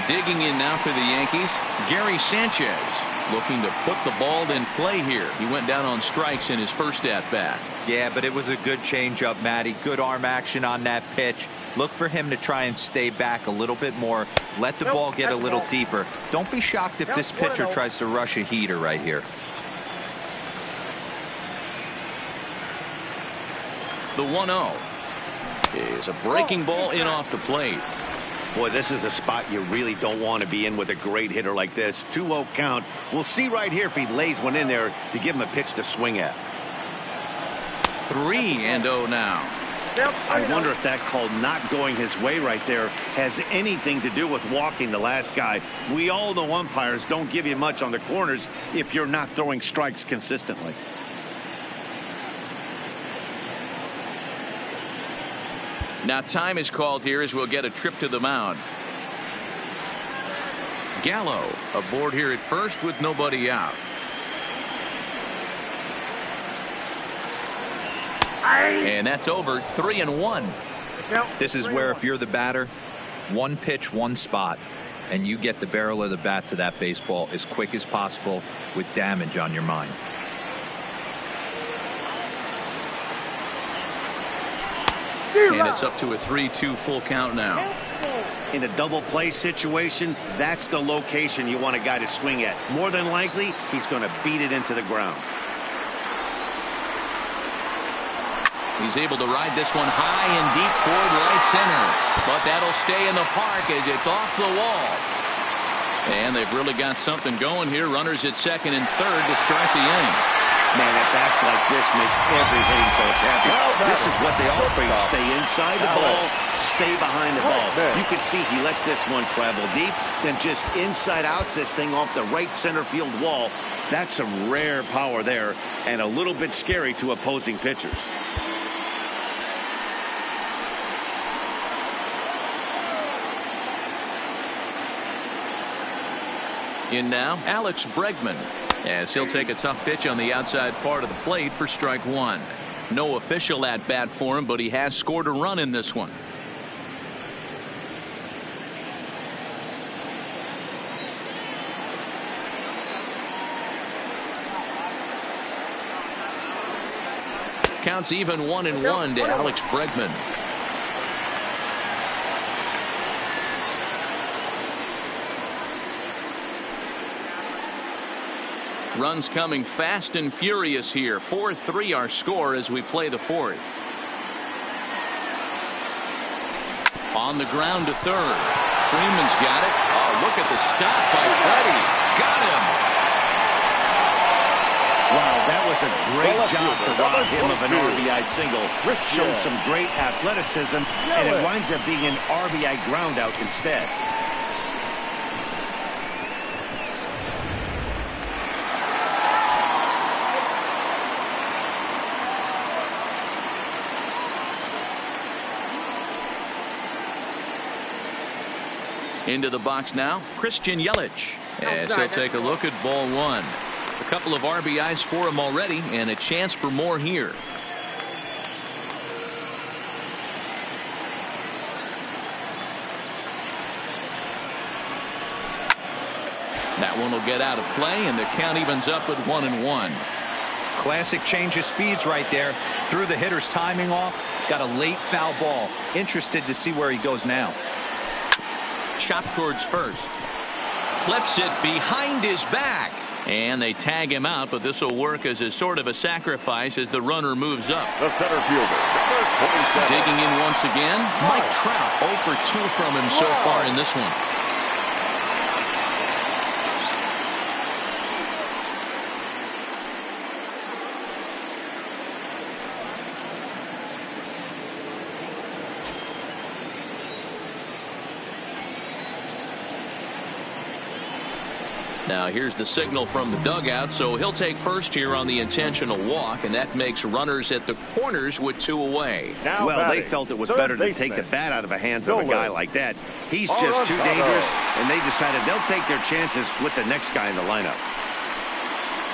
Digging in now for the Yankees, Gary Sanchez looking to put the ball in play here. He went down on strikes in his first at-bat. Yeah, but it was a good changeup, Matty. Good arm action on that pitch. Look for him to try and stay back a little bit more. Let the ball get a little deeper. Don't be shocked if this pitcher tries to rush a heater right here. The 1-0 is a breaking ball in off the plate. Boy, this is a spot you really don't want to be in with a great hitter like this. 2-0 count. We'll see right here if he lays one in there to give him a pitch to swing at. 3-0 now. I wonder if that call not going his way right there has anything to do with walking the last guy. We all know umpires don't give you much on the corners if you're not throwing strikes consistently. Now time is called here as we'll get a trip to the mound. Gallo aboard here at first with nobody out. And that's over. 3-1. This is where if you're the batter, one pitch, one spot, and you get the barrel of the bat to that baseball as quick as possible with damage on your mind. And it's up to a 3-2 full count now. In a double play situation, that's the location you want a guy to swing at. More than likely, he's going to beat it into the ground. He's able to ride this one high and deep toward right center. But that'll stay in the park as it's off the wall. And they've really got something going here. Runners at second and third to start the inning. Man, at bats like this make every hitting coach happy. This is what they all preach. Stay inside the ball, stay behind the ball. You can see he lets this one travel deep, then just inside outs this thing off the right center field wall. That's some rare power there and a little bit scary to opposing pitchers. In now, Alex Bregman, as he'll take a tough pitch on the outside part of the plate for strike one. No official at bat for him, but he has scored a run in this one. Counts even 1-1 to Alex Bregman. Runs coming fast and furious here. 4-3 our score as we play the fourth. On the ground to third. Freeman's got it. Oh, look at the stop by Freddie. Got him. Wow, that was a great job to rob him of an RBI single. Showed some great athleticism, and it winds up being an RBI ground out instead. Into the box now, Christian Yelich, as he'll take a look at ball one. A couple of RBIs for him already, and a chance for more here. That one will get out of play, and the count evens up at 1-1. Classic change of speeds right there. Threw the hitter's timing off. Got a late foul ball. Interested to see where he goes now. Chop towards first. Clips it behind his back. And they tag him out, but this will work as a sort of a sacrifice as the runner moves up. The center fielder, number 27. Digging in once again, Mike Trout. 0 for 2 from him so far in this one. Now here's the signal from the dugout, so he'll take first here on the intentional walk, and that makes runners at the corners with 2 away. Well, they felt it was better to take the bat out of the hands of a guy like that. He's just too dangerous, and they decided they'll take their chances with the next guy in the lineup.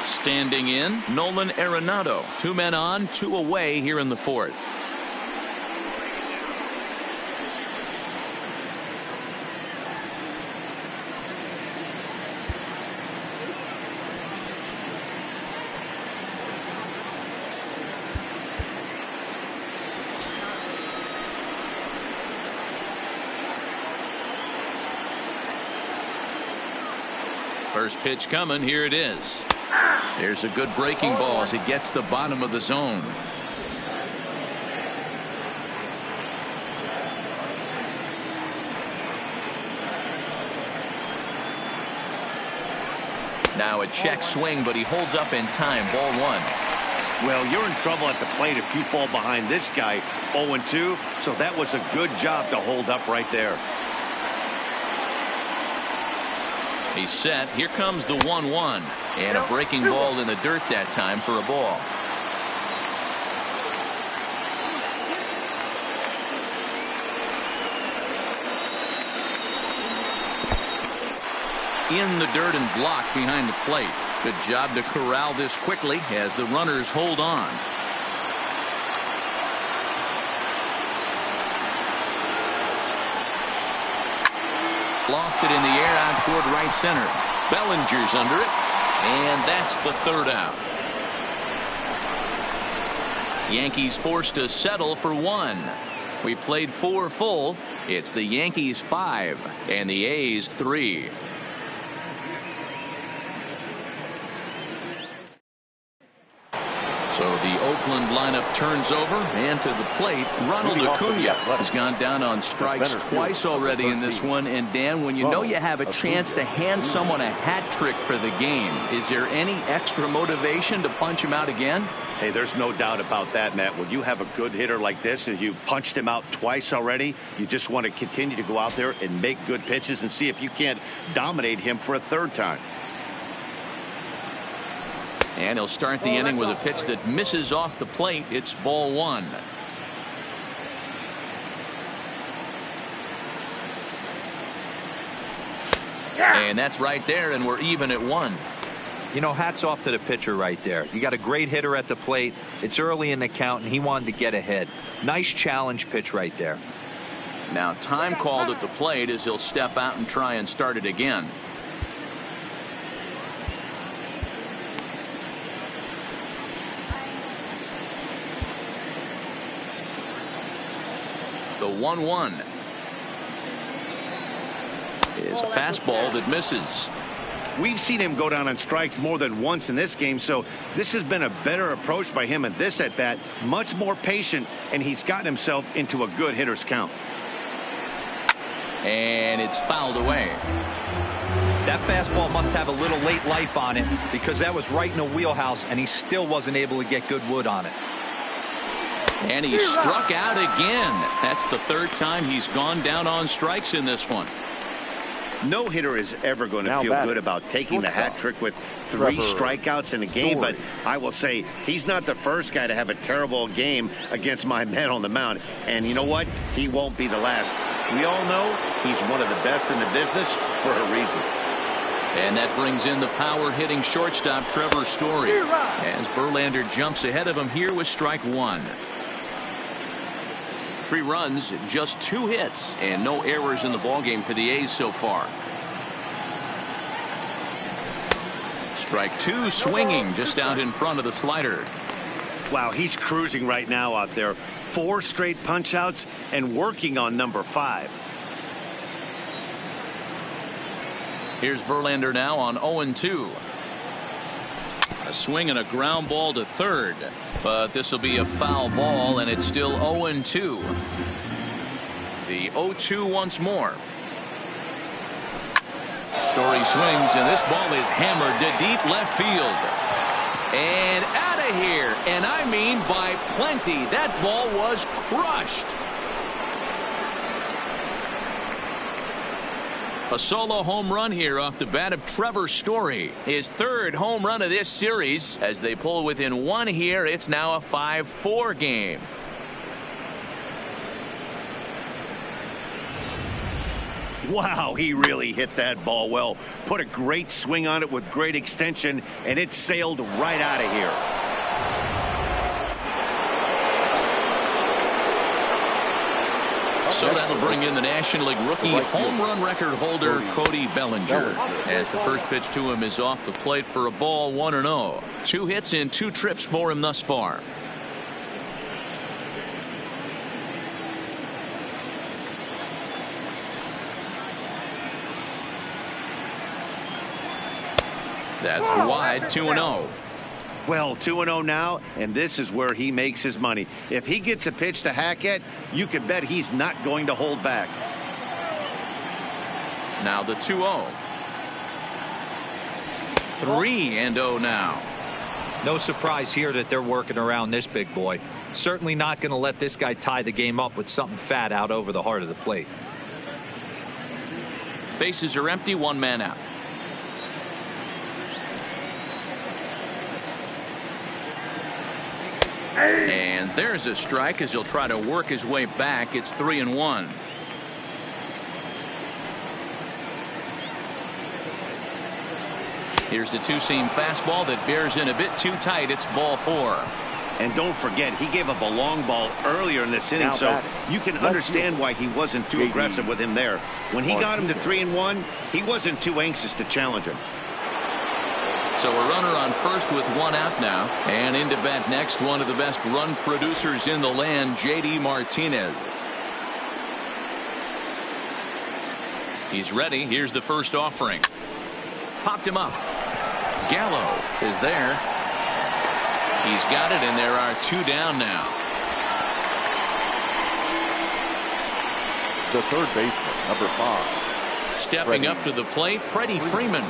Standing in, Nolan Arenado. 2 men on, 2 away here in the fourth. First pitch coming. Here it is. There's a good breaking ball as it gets the bottom of the zone. Now a check swing, but he holds up in time. Ball 1. Well, you're in trouble at the plate if you fall behind this guy 0-2, so that was a good job to hold up right there. He's set. Here comes the 1-1, and a breaking ball in the dirt that time for a ball. In the dirt and blocked behind the plate. Good job to corral this quickly as the runners hold on. Lofted in the air out toward right center. Bellinger's under it, and that's the third out. Yankees forced to settle for 1. We played 4 full. It's the Yankees 5 and the A's 3. So the Oakland lineup turns over, and to the plate, Ronald Acuna has gone down on strikes twice already in this one. And Dan, when you know you have a chance to hand someone a hat trick for the game, is there any extra motivation to punch him out again? Hey, there's no doubt about that, Matt. When you have a good hitter like this and you punched him out twice already, you just want to continue to go out there and make good pitches and see if you can't dominate him for a third time. And he'll start the inning with a pitch that misses off the plate. It's ball 1. And that's right there, and we're even at 1. You know, hats off to the pitcher right there. You got a great hitter at the plate. It's early in the count, and he wanted to get ahead. Nice challenge pitch right there. Now time called at the plate as he'll step out and try and start it again. 1-1. Is a fastball that misses. We've seen him go down on strikes more than once in this game, so this has been a better approach by him at this at-bat. Much more patient, and he's gotten himself into a good hitter's count. And it's fouled away. That fastball must have a little late life on it, because that was right in the wheelhouse, and he still wasn't able to get good wood on it. And he struck out again. That's the third time he's gone down on strikes in this one. No hitter is ever going to feel good about taking the hat trick with 3 strikeouts in a game, but I will say he's not the first guy to have a terrible game against my man on the mound. And you know what? He won't be the last. We all know he's one of the best in the business for a reason. And that brings in the power-hitting shortstop Trevor Story as Verlander jumps ahead of him here with strike 1. 3 runs, just 2 hits, and no errors in the ballgame for the A's so far. Strike 2 swinging just out in front of the slider. Wow, he's cruising right now out there. 4 straight punch-outs and working on number 5. Here's Verlander now on 0-2. A swing and a ground ball to third, but this will be a foul ball, and it's still 0-2. The 0-2 once more. Story swings, and this ball is hammered to deep left field. And out of here, and I mean by plenty. That ball was crushed. A solo home run here off the bat of Trevor Story. His 3rd home run of this series. As they pull within 1 here, it's now a 5-4 game. Wow, he really hit that ball well. Put a great swing on it with great extension, and it sailed right out of here. So that'll bring in the National League rookie home run record holder Cody Bellinger, as the first pitch to him is off the plate for a ball, 1-0. 2 hits in 2 trips for him thus far. That's wide, 2-0. Well, 2-0 now, and this is where he makes his money. If he gets a pitch to Hackett, you can bet he's not going to hold back. Now the 2-0. 3-0 now. No surprise here that they're working around this big boy. Certainly not going to let this guy tie the game up with something fat out over the heart of the plate. Bases are empty, 1 man out. And there's a strike as he'll try to work his way back. It's 3-1. Here's the 2-seam fastball that bears in a bit too tight. It's ball 4. And don't forget, he gave up a long ball earlier in this inning, so you can understand why he wasn't too aggressive with him there. When he got him to 3-1, he wasn't too anxious to challenge him. So a runner on first with 1 out now. And into bat next, one of the best run producers in the land, J.D. Martinez. He's ready. Here's the first offering. Popped him up. Gallo is there. He's got it, and there are 2 down now. The third baseman, number 5. Stepping up to the plate, Freddie Freeman.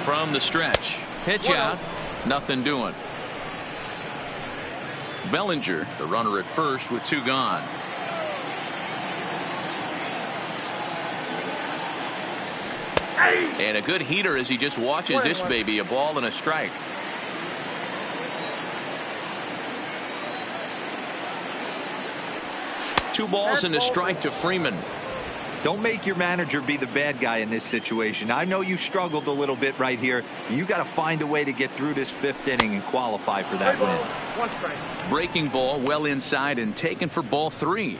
From the stretch. Pitch out. Nothing doing. Bellinger, the runner at first with 2 gone. And a good heater as he just watches this baby. A ball and a strike. Two balls and a strike to Freeman. Don't make your manager be the bad guy in this situation. I know you struggled a little bit right here. You got to find a way to get through this 5th inning and qualify for that win. 1 strike. Breaking ball well inside and taken for ball 3.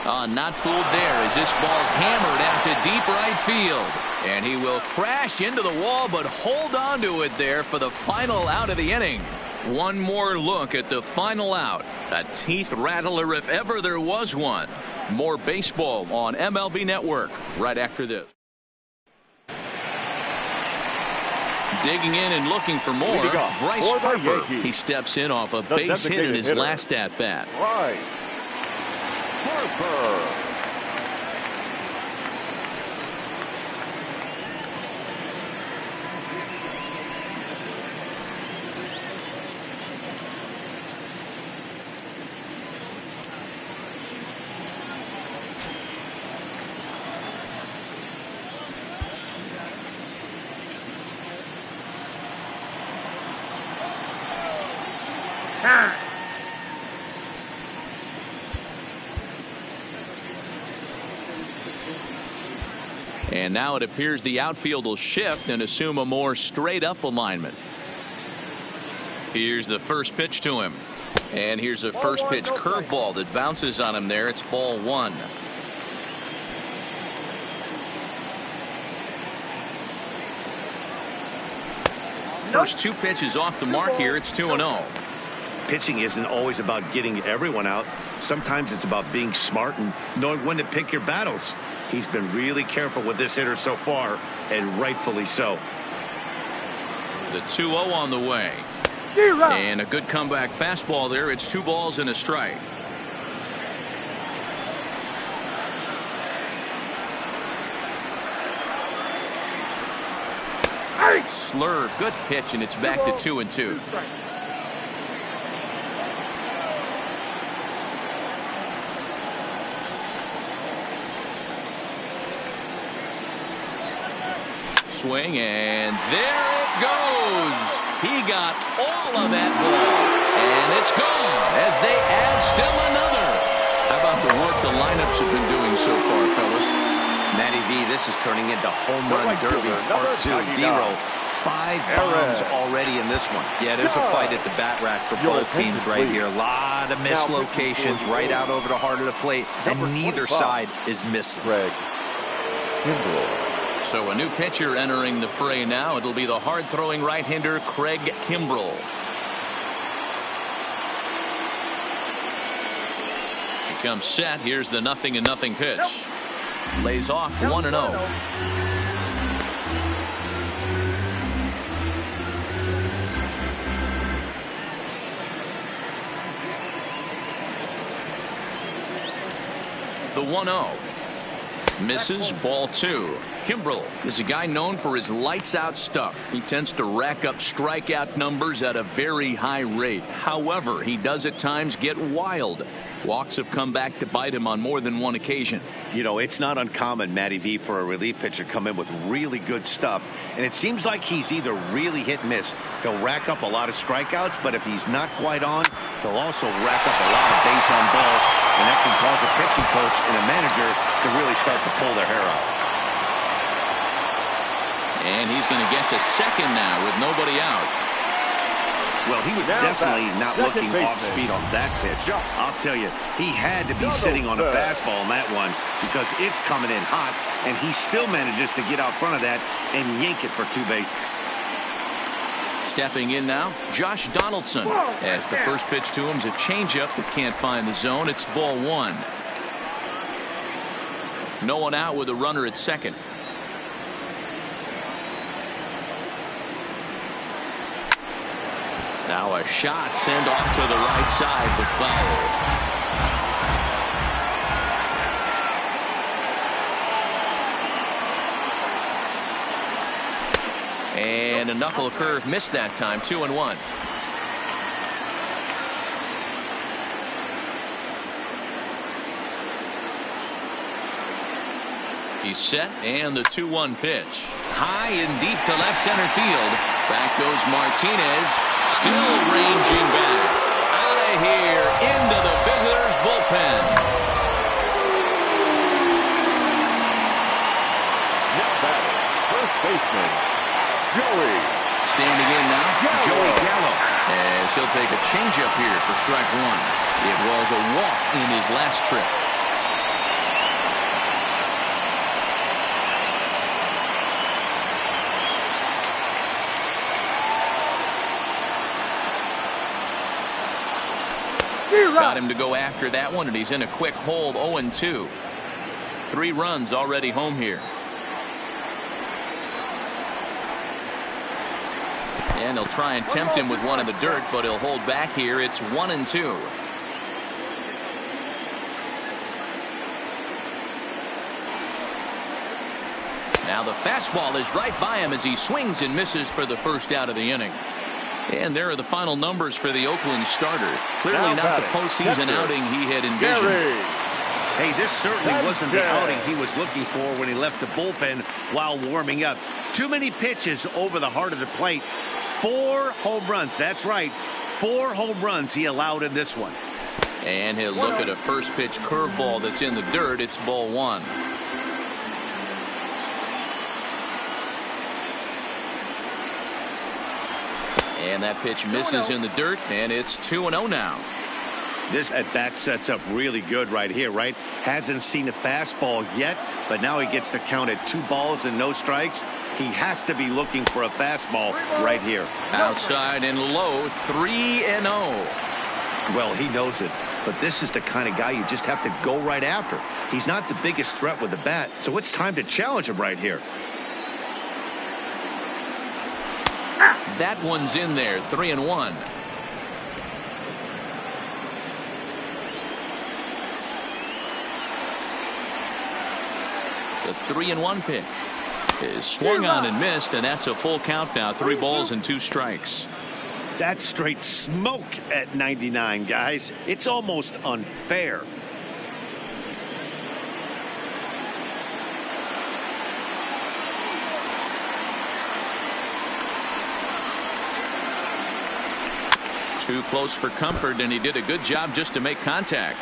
Not fooled there as this ball's hammered out to deep right field. And he will crash into the wall, but hold on to it there for the final out of the inning. One more look at the final out. A teeth rattler if ever there was one. More baseball on MLB Network right after this. Digging in and looking for more, Bryce Harper. He steps in off a base hit in his last at-bat. Right. Harper. And now it appears the outfield will shift and assume a more straight up alignment. Here's the first pitch to him. And here's a first pitch curveball that bounces on him there. It's ball one. First two pitches off the mark here. It's 2-0. Pitching isn't always about getting everyone out. Sometimes it's about being smart and knowing when to pick your battles. He's been really careful with this hitter so far, and rightfully so. The 2-0 on the way. And a good comeback fastball there. It's 2 balls and a strike. Slurve, good pitch, and it's back to 2-2. Swing, and there it goes. He got all of that ball, and it's gone as they add still another. How about the work the lineups have been doing so far, fellas? Matty V, this is turning into home run derby part 2. Zero. 5 bombs already in this one. Yeah, there's a fight at the bat rack for both teams right here. A lot of mislocations right out over the heart of the plate, and neither side is missing. So a new pitcher entering the fray now. It'll be the hard-throwing right-hander Craig Kimbrell. He comes set. Here's the 0-0 pitch. Lays off 1-0. The 1-0. Misses, ball 2. Kimbrell is a guy known for his lights-out stuff. He tends to rack up strikeout numbers at a very high rate. However, he does at times get wild. Walks have come back to bite him on more than one occasion. You know, it's not uncommon, Matty V, for a relief pitcher to come in with really good stuff. And it seems like he's either really hit and miss. He'll rack up a lot of strikeouts, but if he's not quite on, he'll also rack up a lot of base on balls. And that can cause a pitching coach and a manager to really start to pull their hair out. And he's going to get to second now with nobody out. Well, he was definitely not looking off speed on that pitch. I'll tell you, he had to be sitting on a fastball on that one because it's coming in hot, and he still manages to get out front of that and yank it for 2 bases. Stepping in now, Josh Donaldson. As the first pitch to him is a changeup that can't find the zone. It's ball 1. No one out with a runner at second. Now a shot sent off to the right side, but foul. And a knuckle curve missed that time. 2-1. He's set, and the 2-1 pitch. High and deep to left center field. Back goes Martinez. Still ranging back. Out of here into the visitors' bullpen. Now back, first baseman, Joey. Standing in now, Joey Gallo. As he'll take a changeup here for strike 1. It was a walk in his last trip. Got him to go after that one, and he's in a quick hold, 0-2. 3 runs already home here. And they'll try and tempt him with one in the dirt, but he'll hold back here. It's 1-2. Now the fastball is right by him as he swings and misses for the first out of the inning. And there are the final numbers for the Oakland starter. Clearly not the postseason outing he had envisioned. Hey, this certainly wasn't the outing he was looking for when he left the bullpen while warming up. Too many pitches over the heart of the plate. 4 home runs. That's right. 4 home runs he allowed in this one. And he'll look at a first pitch curveball that's in the dirt. It's ball 1. And that pitch misses in the dirt, and it's 2-0 now. This at-bat sets up really good right here, right? Hasn't seen a fastball yet, but now he gets to count at 2 balls and no strikes. He has to be looking for a fastball right here. Outside and low, 3-0. Well, he knows it, but this is the kind of guy you just have to go right after. He's not the biggest threat with the bat, so it's time to challenge him right here. That one's in there, 3-1. The 3-1 pitch is swung on and missed, and that's a full count now. 3 balls and 2 strikes. That's straight smoke at 99, guys. It's almost unfair. Too close for comfort, and he did a good job just to make contact.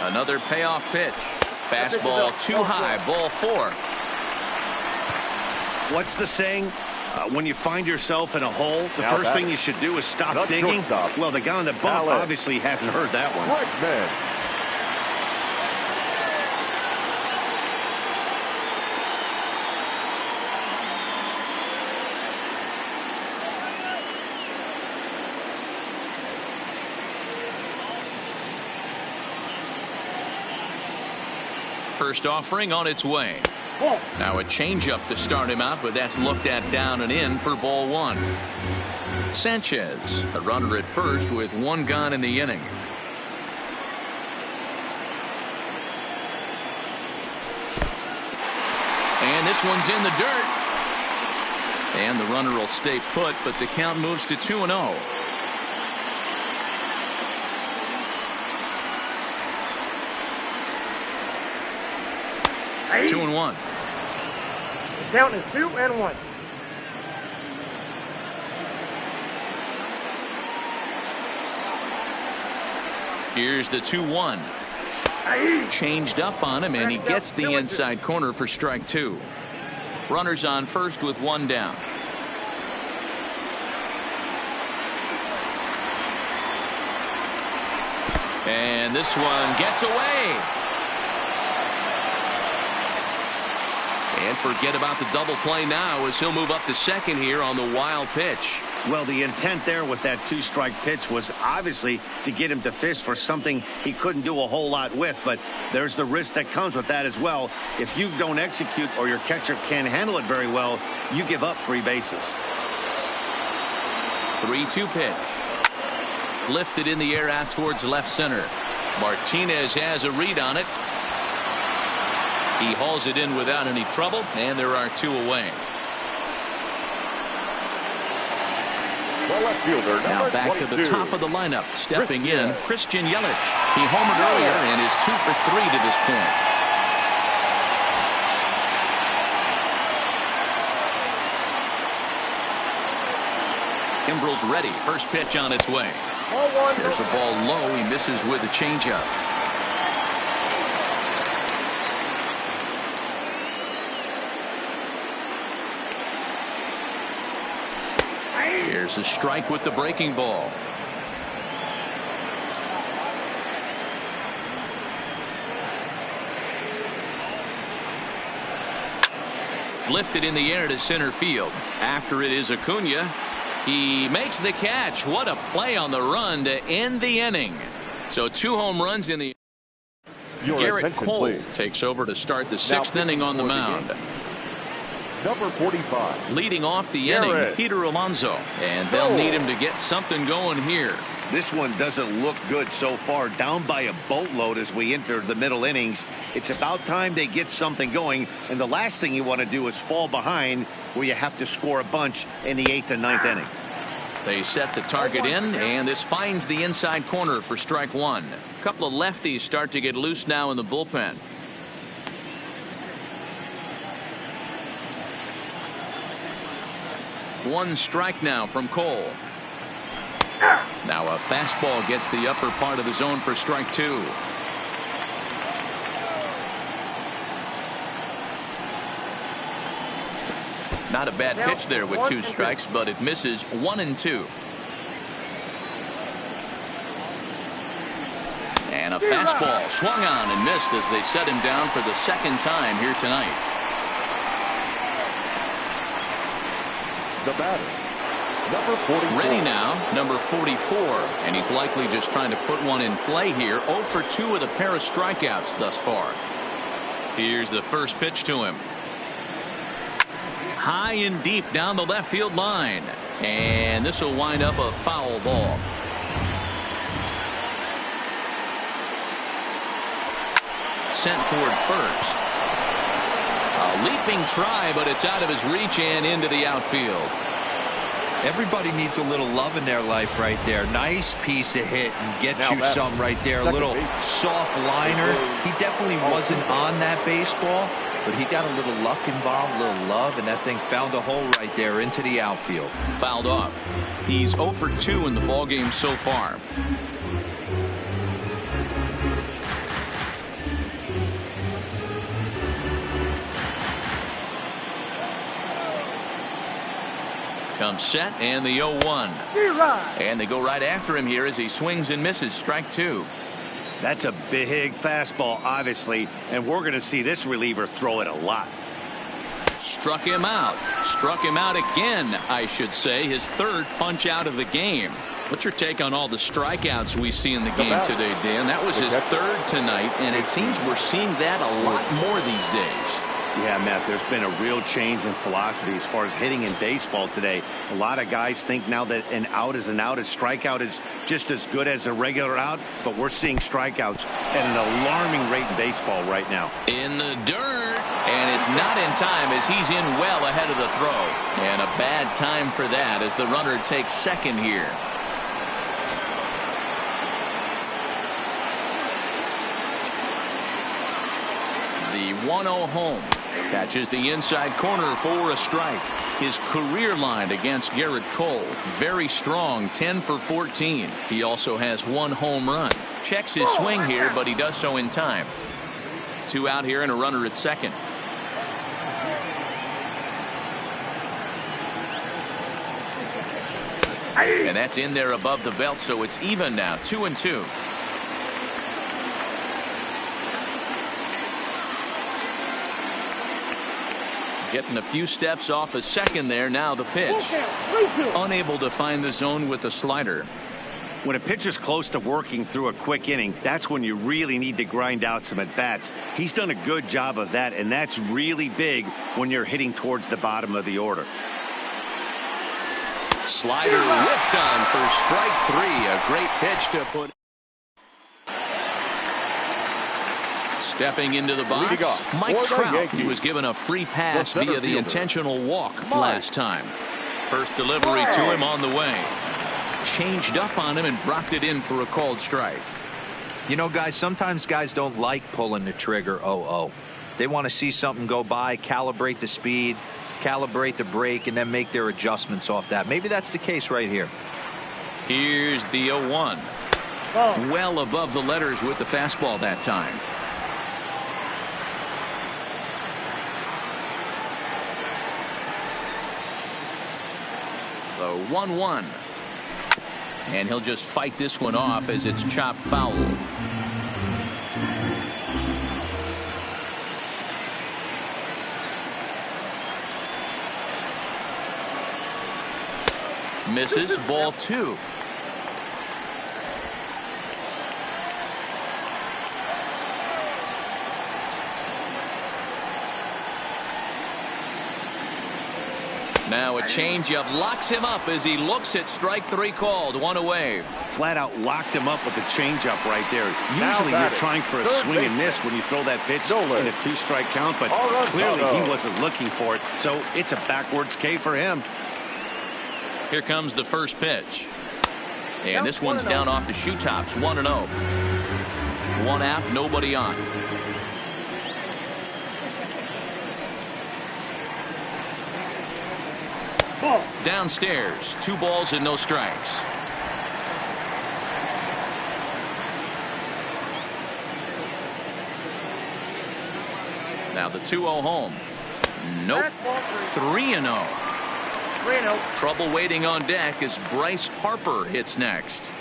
Another payoff pitch. Fastball too high, ball 4. What's the saying? When you find yourself in a hole, the first thing you should do is stop digging. Well, the guy on the bump obviously hasn't heard that one. Right, man. First offering on its way. Now a changeup to start him out, but that's looked at down and in for ball 1. Sanchez, a runner at first with 1 gone in the inning. And this one's in the dirt. And the runner will stay put, but the count moves to 2-0. Hey. 2-1. The count is 2-1. Here's the 2-1. Changed up on him, and he gets the inside corner for strike 2. Runners on first with 1 down. And this one gets away. And forget about the double play now as he'll move up to second here on the wild pitch. Well, the intent there with that 2-strike pitch was obviously to get him to fish for something he couldn't do a whole lot with, but there's the risk that comes with that as well. If you don't execute or your catcher can't handle it very well, you give up 3 bases. 3-2 pitch. Lifted in the air out towards left center. Martinez has a read on it. He hauls it in without any trouble, and there are 2 away. The left fielder, now back 22. to the top of the lineup. Stepping in, Christian Yelich. He homered earlier and is 2 for 3 to this point. Kimbrel's ready. First pitch on its way. There's a ball low. He misses with a changeup. Here's a strike with the breaking ball. lifted in the air to center field. After it is Acuna. He makes the catch. What a play on the run to end the inning. So 2 home runs in the. Garrett Cole takes over to start the 6th inning on the mound. Number 45. Leading off the inning, Peter Alonso. And they'll need him to get something going here. This one doesn't look good so far. Down by a boatload as we enter the middle innings. It's about time they get something going. And the last thing you want to do is fall behind where you have to score a bunch in the 8th and 9th inning. They set the target in, and this finds the inside corner for strike 1. A couple of lefties start to get loose now in the bullpen. One strike now from Cole. Now a fastball gets the upper part of the zone for strike 2. Not a bad pitch there with 2 strikes, but it misses 1 and 2. And a fastball swung on and missed as they set him down for the 2nd time here tonight. The batter, number 44. Ready now, number 44, and he's likely just trying to put one in play here. 0 for 2 with a pair of strikeouts thus far. Here's the first pitch to him. High and deep down the left field line, and this will wind up a foul ball. Sent toward first. A leaping try, but it's out of his reach and into the outfield. Everybody needs a little love in their life right there. Nice piece of hit and get you some right there. A little soft liner. He definitely wasn't on that baseball, but he got a little luck involved, a little love, and that thing found a hole right there into the outfield. Fouled off. He's 0 for 2 in the ballgame so far. Comes set, and the 0-1. And they go right after him here as he swings and misses. Strike 2. That's a big fastball, obviously, and we're going to see this reliever throw it a lot. Struck him out. Struck him out again, I should say. His 3rd punch out of the game. What's your take on all the strikeouts we see in the game today, Dan? That was his 3rd tonight, and it seems we're seeing that a lot more these days. Yeah, Matt, there's been a real change in philosophy as far as hitting in baseball today. A lot of guys think now that an out is an out. A strikeout is just as good as a regular out, but we're seeing strikeouts at an alarming rate in baseball right now. In the dirt, and it's not in time as he's in well ahead of the throw. And a bad time for that as the runner takes 2nd here. The 1-0 home. Catches the inside corner for a strike. His career line against Garrett Cole, very strong, 10 for 14. He also has 1 home run. Checks his swing here, but he does so in time. 2 out here and a runner at 2nd. And that's in there above the belt, so it's even now, 2-2. Getting a few steps off a 2nd there. Now the pitch. Unable to find the zone with the slider. When a pitcher's close to working through a quick inning, that's when you really need to grind out some at-bats. He's done a good job of that, and that's really big when you're hitting towards the bottom of the order. Slider whiffed on for strike 3. A great pitch to put. Stepping into the box, Mike Trout, who was given a free pass via the intentional walk last time. First delivery to him on the way. Changed up on him and dropped it in for a called strike. You know, guys, sometimes guys don't like pulling the trigger 0-0. They want to see something go by, calibrate the speed, calibrate the brake, and then make their adjustments off that. Maybe that's the case right here. Here's the 0-1. Well above the letters with the fastball that time. The 1-1. And he'll just fight this one off as it's chopped foul. misses. Ball 2. Now a changeup locks him up as he looks at strike 3 called. 1 away. Flat out locked him up with the changeup right there. Usually you're trying for a swing and miss when you throw that pitch in a 2-strike count, but clearly he wasn't looking for it, so it's a backwards K for him. Here comes the first pitch. And this one's down off the shoe tops. 1-0. 1 out, nobody on. Downstairs, 2 balls and no strikes. Now the 2-0 home. Nope. 3-0. Trouble waiting on deck as Bryce Harper hits next.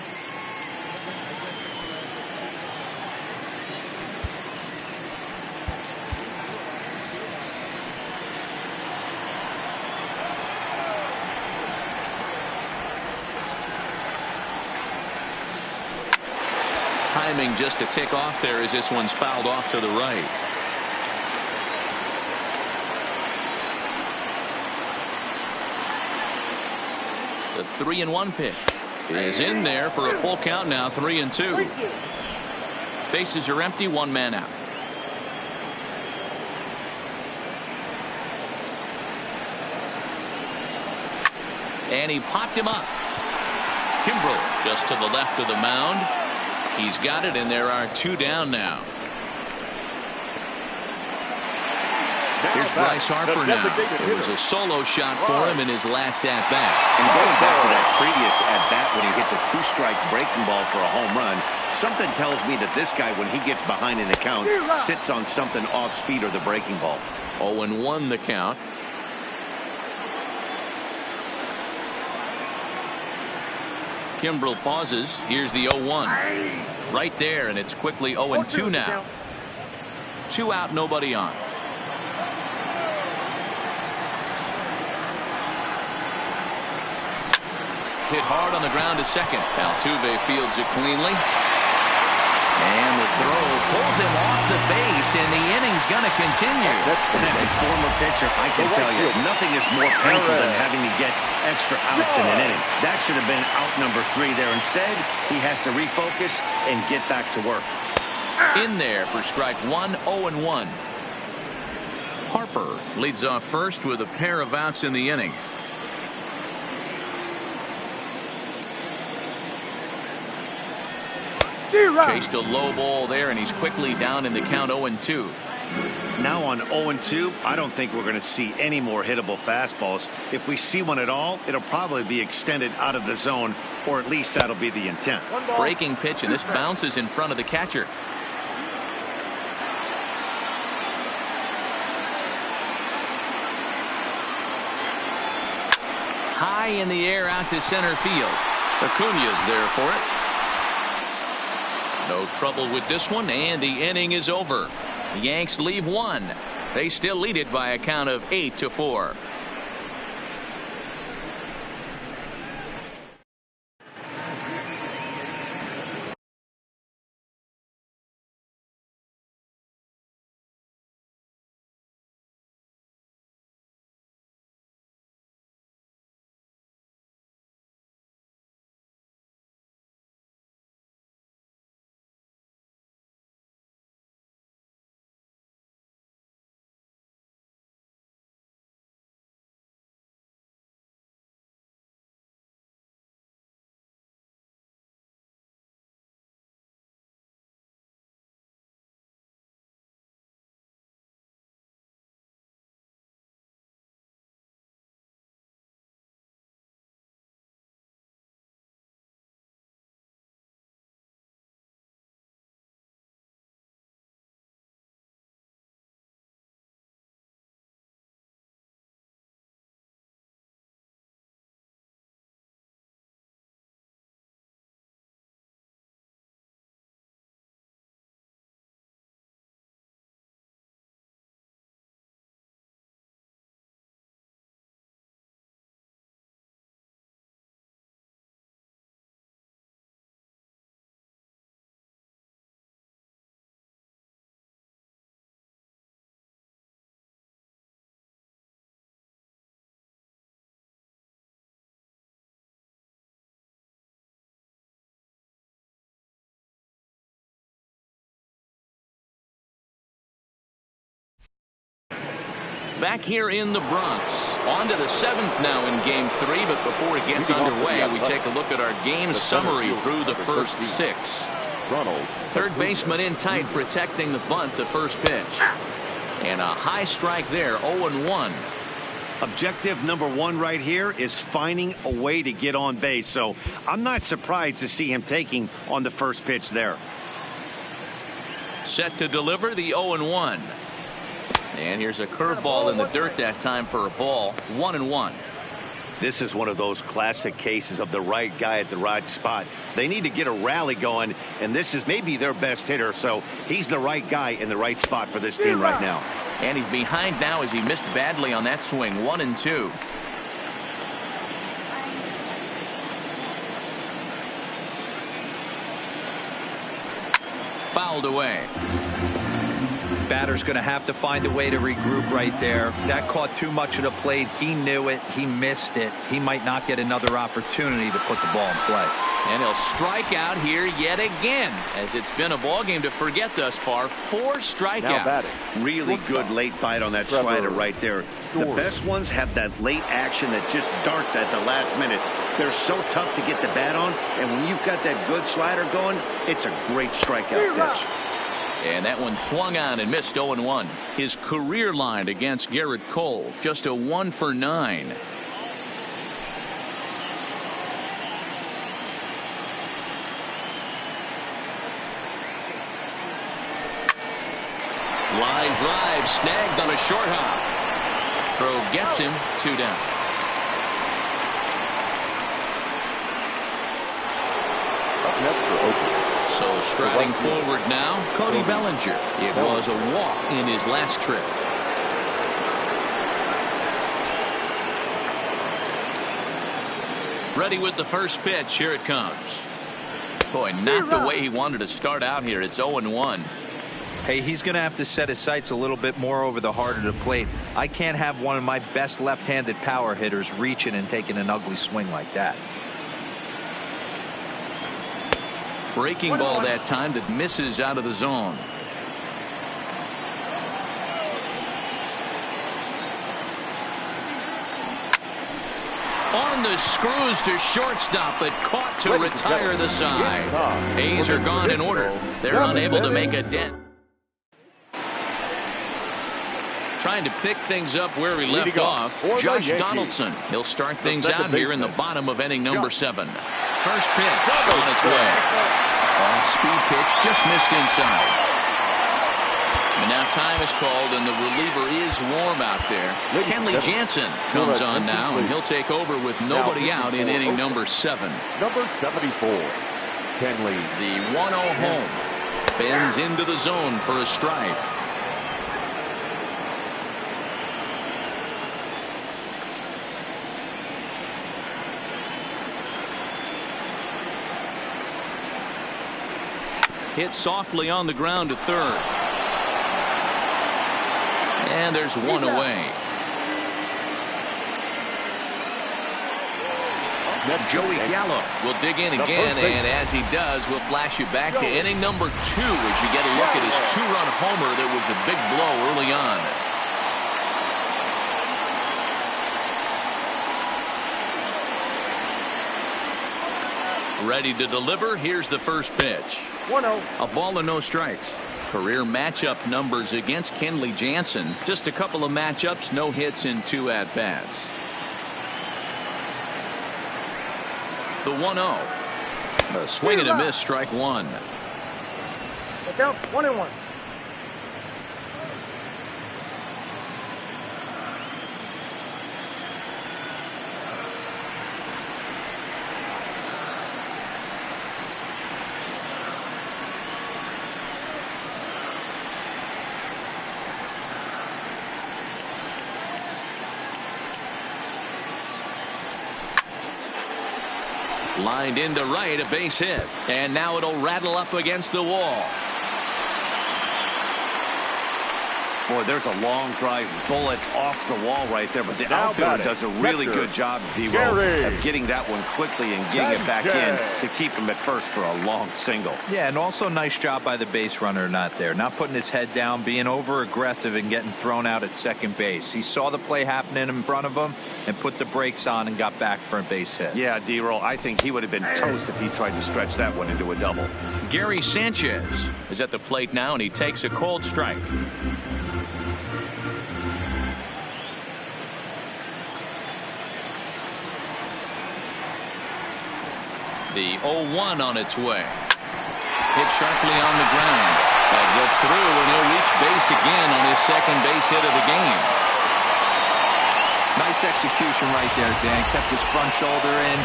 Timing just a tick off there as this one's fouled off to the right. The 3-1 pitch is in there for a full count now. 3-2. Bases are empty. 1 man out. And he popped him up. Kimbrel just to the left of the mound. He's got it, and there are 2 down now. Here's Bryce Harper now. It was a solo shot for him in his last at-bat. And going back to that previous at-bat when he hit the 2-strike breaking ball for a home run, something tells me that this guy, when he gets behind in the count, sits on something off speed or the breaking ball. 0-1 the count. Kimbrel pauses. Here's the 0-1. Right there, and it's quickly 0-2 now. 2 out, nobody on. Hit hard on the ground to second. Altuve fields it cleanly. And the throw pulls him off the base, and the inning's going to continue. And as a former pitcher, I can tell you, nothing is more painful than having to get extra outs in an inning. That should have been out number 3 there. Instead, he has to refocus and get back to work. In there for strike 1, 0-1. Harper leads off first with a pair of outs in the inning. Chased a low ball there, and he's quickly down in the count. 0-2. Now on 0-2, I don't think we're going to see any more hittable fastballs. If we see one at all, it'll probably be extended out of the zone, or at least that'll be the intent. Breaking pitch, and this bounces in front of the catcher. High in the air out to center field. Acuña's there for it. No trouble with this one, and the inning is over. The Yanks leave 1. They still lead it by a count of 8-4. Back here in the Bronx. On to the 7th now in Game 3, but before it gets underway, we take a look at our game summary through the first 6. Third baseman in tight, protecting the bunt, the first pitch. And a high strike there, 0-1. Objective number 1 right here is finding a way to get on base. So I'm not surprised to see him taking on the first pitch there. Set to deliver the 0-1. And here's a curveball in the dirt that time for a ball. 1-1. This is one of those classic cases of the right guy at the right spot. They need to get a rally going, and this is maybe their best hitter, so he's the right guy in the right spot for this team right now. And he's behind now as he missed badly on that swing. 1-2. Fouled away. Batter's going to have to find a way to regroup right there. That caught too much of the plate. He knew it. He missed it. He might not get another opportunity to put the ball in play. And he'll strike out here yet again, as it's been a ball game to forget thus far. 4 strikeouts. Really good late bite on that slider right there. The best ones have that late action that just darts at the last minute. They're so tough to get the bat on, and when you've got that good slider going, it's a great strikeout pitch. And that one swung on and missed. 0-1. His career line against Garrett Cole, just a 1 for 9. Line drive snagged on a short hop. Throw gets him. 2 down. Up next for Oakland. So striding forward now, Cody Bellinger. It was a walk in his last trip. Ready with the first pitch. Here it comes. Boy, not the way he wanted to start out here. It's 0-1. Hey, he's going to have to set his sights a little bit more over the heart of the plate. I can't have one of my best left-handed power hitters reaching and taking an ugly swing like that. Breaking ball that time that misses out of the zone. On the screws to shortstop, but caught to retire the side. A's are gone in order. They're unable to make a dent. Trying to pick things up where we left off, Josh Donaldson. He'll start things out here in the bottom of inning number 7. First pitch on its way. Off-speed pitch, just missed inside. And now time is called, and the reliever is warm out there. Kenley Jansen comes on now, and he'll take over with nobody out in inning number 7. Number 74, Kenley. The 1-0 home. Bends into the zone for a strike. Hit softly on the ground to third. And there's one away. Joey Gallo will dig in again, and as he does, we'll flash you back to inning number 2 as you get a look at his 2-run homer that was a big blow early on. Ready to deliver. Here's the first pitch. 1-0. A ball and no strikes. Career matchup numbers against Kenley Jansen. Just a couple of matchups, no hits in 2 at-bats. The 1-0. A swing and a miss, strike 1. The count 1-1. Lined into right, a base hit. And now it'll rattle up against the wall. Boy, there's a long drive bullet off the wall right there, but the outfielder does a really good job, D-Roll, of getting that one quickly and getting it back in to keep him at first for a long single. Yeah, and also nice job by the base runner not putting his head down, being over aggressive and getting thrown out at second base. He saw the play happening in front of him and put the brakes on and got back for a base hit. Yeah, D-Roll, I think he would have been toast if he tried to stretch that one into a double. Gary Sanchez is at the plate now, and he takes a cold strike. The 0-1 on its way. Hit sharply on the ground. That gets through, and he'll reach base again on his second base hit of the game. Nice execution right there, Dan. Kept his front shoulder in,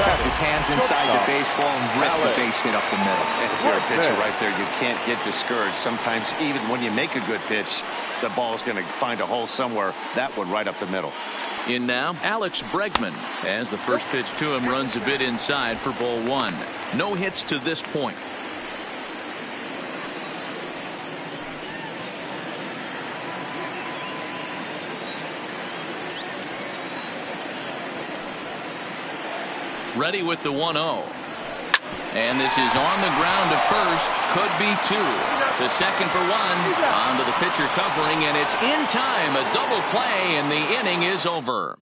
kept his hands inside the baseball, and ripped the base hit up the middle. And if you're a pitcher right there, you can't get discouraged. Sometimes even when you make a good pitch, the ball is going to find a hole somewhere. That one right up the middle. In now, Alex Bregman, as the first pitch to him runs a bit inside for ball one. No hits to this point. Ready with the 1-0. And this is on the ground to first. Could be two. The second for one. On to the pitcher covering, and it's in time. A double play, and the inning is over.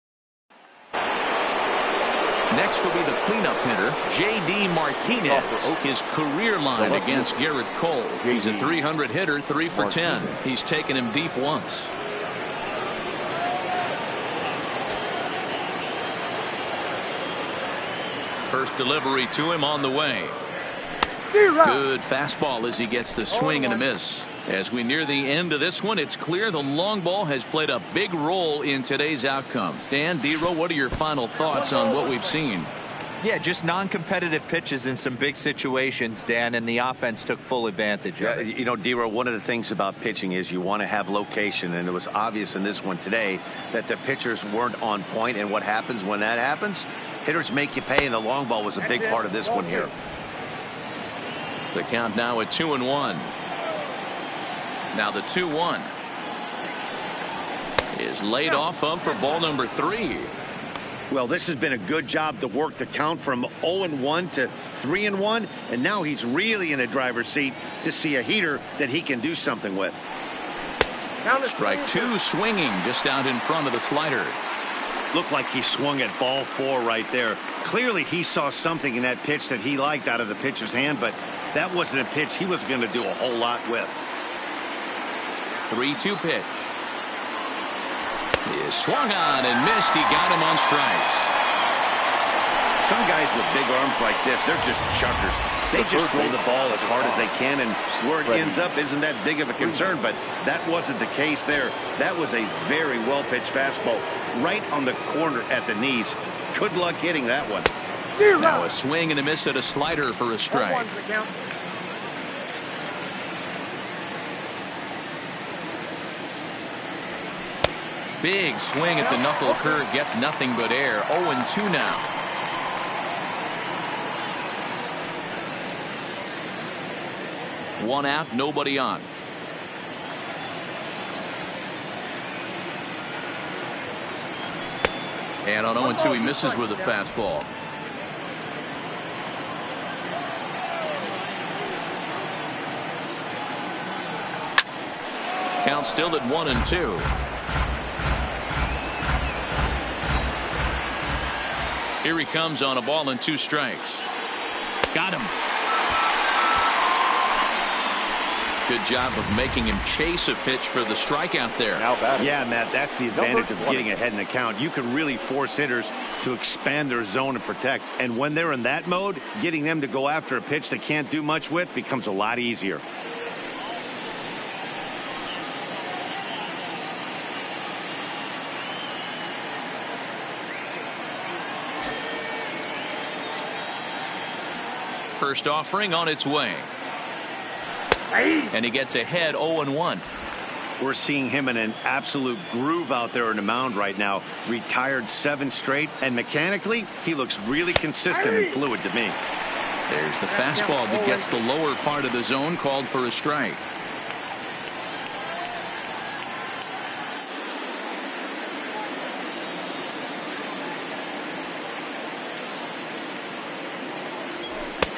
Next will be the cleanup hitter, J.D. Martinez. His career line against Garrett Cole. He's a 300 hitter, 3 for 10. He's taken him deep once. First delivery to him on the way. Good fastball as he gets the swing and a miss. As we near the end of this one, it's clear the long ball has played a big role in today's outcome. Dan, D-Roll, what are your final thoughts on what we've seen? Yeah, just non-competitive pitches in some big situations, Dan, and the offense took full advantage of it. You know, D-Roll, one of the things about pitching is you want to have location, and it was obvious in this one today that the pitchers weren't on point, and what happens when that happens? Hitters make you pay, and the long ball was a big part of this one here. The count now at 2-1. Now the 2-1 is laid off of for ball number 3. Well, this has been a good job to work the count from 0-1 to 3-1, and now he's really in the driver's seat to see a heater that he can do something with. Strike 2, swinging just out in front of the slider. Looked like he swung at ball 4 right there. Clearly he saw something in that pitch that he liked out of the pitcher's hand, but that wasn't a pitch he was going to do a whole lot with. 3-2 pitch. He is swung on and missed. He got him on strikes. Some guys with big arms like this, they're just chuckers. They just throw the ball as hard as they can, and where it ends up isn't that big of a concern, but that wasn't the case there. That was a very well-pitched fastball right on the corner at the knees. Good luck hitting that one. Now a swing and a miss at a slider for a strike. Big swing at the knuckle curve, gets nothing but air. 0-2 now. One out, nobody on. And on 0-2, he misses with a fastball. Count still at 1-2. Here he comes on a ball and 2 strikes. Got him. Good job of making him chase a pitch for the strikeout there. Yeah, Matt, that's the advantage of getting ahead in the count. You can really force hitters to expand their zone and protect. And when they're in that mode, getting them to go after a pitch they can't do much with becomes a lot easier. First offering on its way. And he gets ahead 0-1. We're seeing him in an absolute groove out there on the mound right now. Retired 7 straight, and mechanically, he looks really consistent and fluid to me. There's the fastball that gets the lower part of the zone, called for a strike.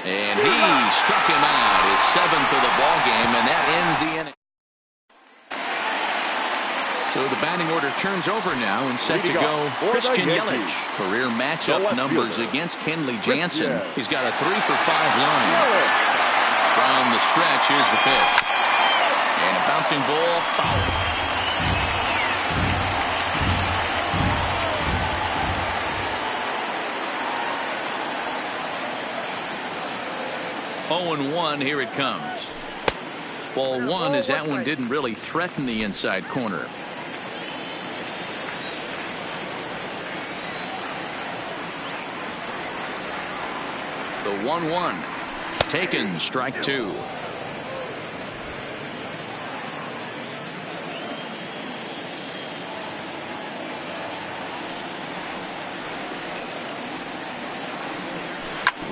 And he struck him out, his 7th of the ball game, and that ends the inning. So the batting order turns over now and set to go Christian Yelich. Career matchup numbers against Kenley Jansen. He's got a 3 for 5 line. From the stretch, here's the pitch. And a bouncing ball, foul. Oh, 1, here it comes. Ball 1 as that one didn't really threaten the inside corner. The 1-1 taken, strike 2.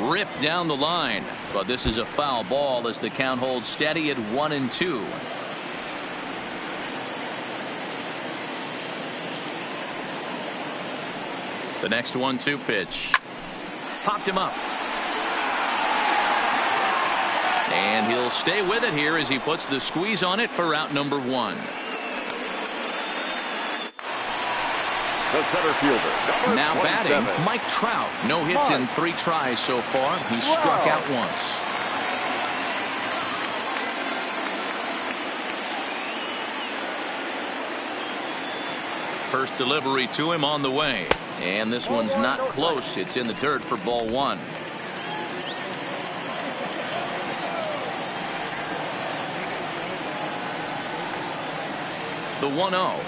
Ripped down the line, but this is a foul ball as the count holds steady at 1-2. The next 1-2 pitch popped him up. And he'll stay with it here as he puts the squeeze on it for out number 1. The center fielder. Now batting, Mike Trout. No hits in 3 tries so far. He's struck out once. First delivery to him on the way. And this one's not close. It's in the dirt for ball 1. The 1-0.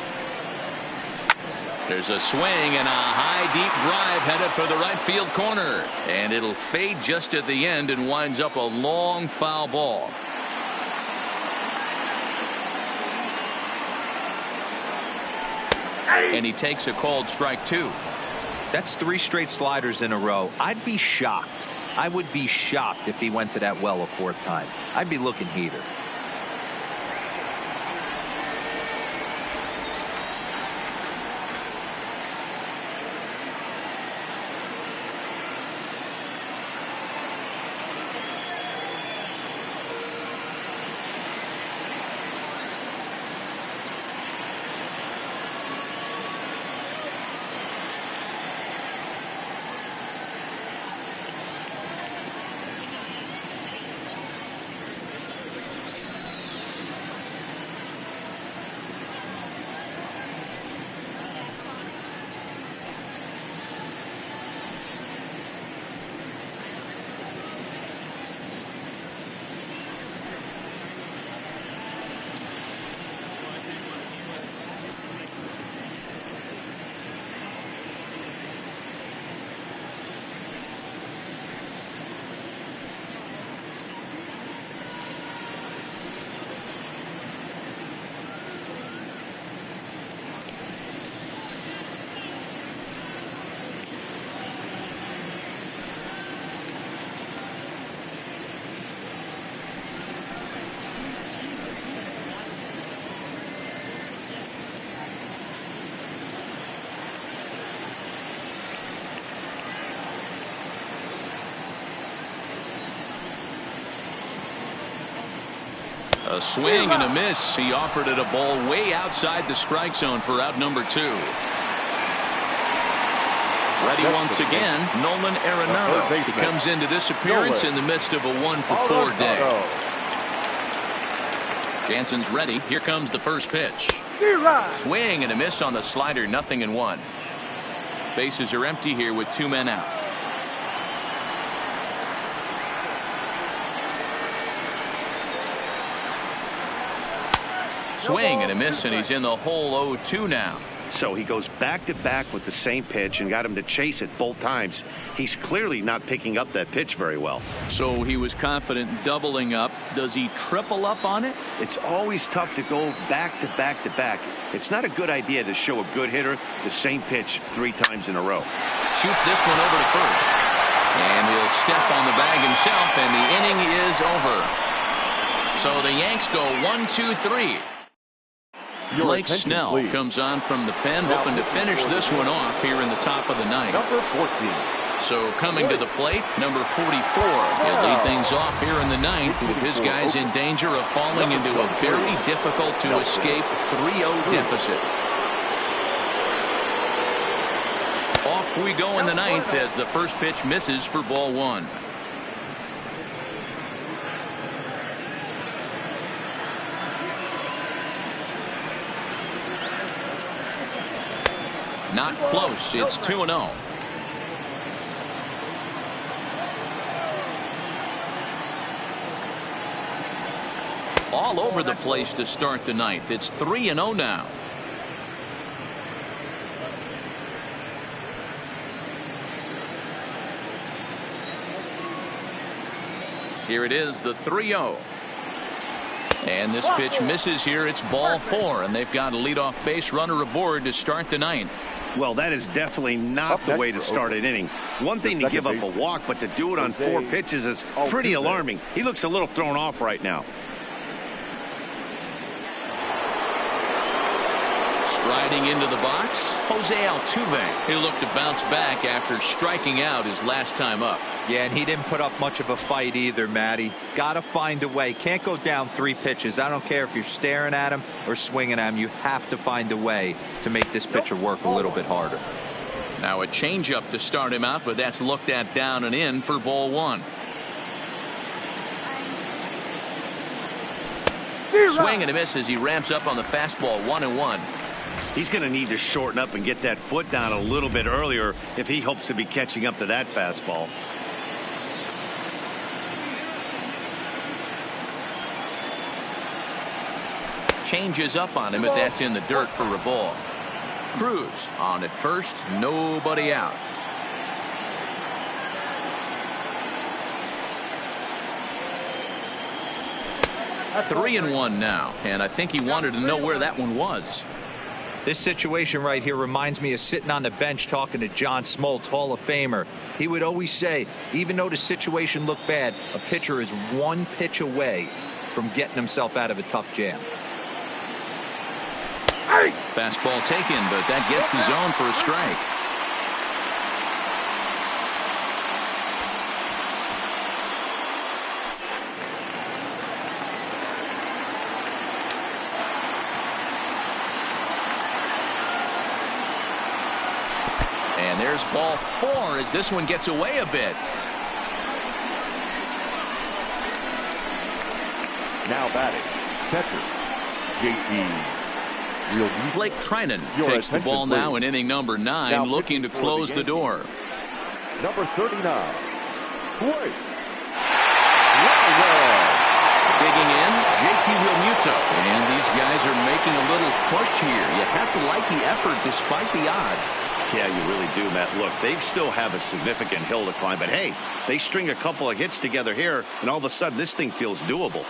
There's a swing and a high deep drive headed for the right field corner, and it'll fade just at the end and winds up a long foul ball. And he takes a called strike 2. That's 3 straight sliders in a row. I'd be shocked. I would be shocked if he went to that well a 4th time. I'd be looking heater. A swing and a miss. He offered it a ball way outside the strike zone for out number 2. Ready once again, Nolan Arenado. He comes into this appearance in the midst of a 1 for 4 day. Jansen's ready. Here comes the first pitch. Swing and a miss on the slider. 0-1. Bases are empty here with 2 men out. Swing and a miss, and he's in the hole 0-2 now. So he goes back to back with the same pitch and got him to chase it both times. He's clearly not picking up that pitch very well. So he was confident doubling up. Does he triple up on it? It's always tough to go back to back to back. It's not a good idea to show a good hitter the same pitch 3 times in a row. Shoots this one over to first. And he'll step on the bag himself, and the inning is over. So the Yanks go 1-2-3. Blake Snell comes on from the pen, hoping to finish this one off here in the top of the 9th. Number 14. So coming to the plate, number 44. He'll lead things off here in the ninth with his guys in danger of falling into a very difficult to escape 3-0 deficit. Off we go in the ninth as the first pitch misses for ball one. Not close. It's 2-0. All over the place to start the ninth. It's 3-0 now. Here it is, the 3-0. And this pitch misses here. It's ball four, and they've got a leadoff base runner aboard to start the ninth. Well, that is definitely not the way to start an inning. One thing to give up a walk, but to do it on 4 pitches is pretty alarming. He looks a little thrown off right now. Striding into the box, Jose Altuve. He'll look to bounce back after striking out his last time up. Yeah, and he didn't put up much of a fight either, Matty. Got to find a way. Can't go down 3 pitches. I don't care if you're staring at him or swinging at him. You have to find a way to make this pitcher work a little bit harder. Now a changeup to start him out, but that's looked at down and in for ball one. Swing and a miss as he ramps up on the fastball. 1-1. He's going to need to shorten up and get that foot down a little bit earlier if he hopes to be catching up to that fastball. Changes up on him, but that's in the dirt for a ball. Cruz on at first, nobody out. That's 3-1 now, and I think he wanted to know where that one was. This situation right here reminds me of sitting on the bench talking to John Smoltz, Hall of Famer. He would always say, even though the situation looked bad, a pitcher is 1 pitch away from getting himself out of a tough jam. Fastball taken, but that gets the zone for a strike. And there's ball 4 as this one gets away a bit. Now batting, catcher, JT. Blake Trinan takes the ball now in inning number 9, looking to close the door. Number 39, play. Digging in, JT Realmuto. And these guys are making a little push here. You have to like the effort despite the odds. Yeah, you really do, Matt. Look, they still have a significant hill to climb, but hey, they string a couple of hits together here, and all of a sudden this thing feels doable.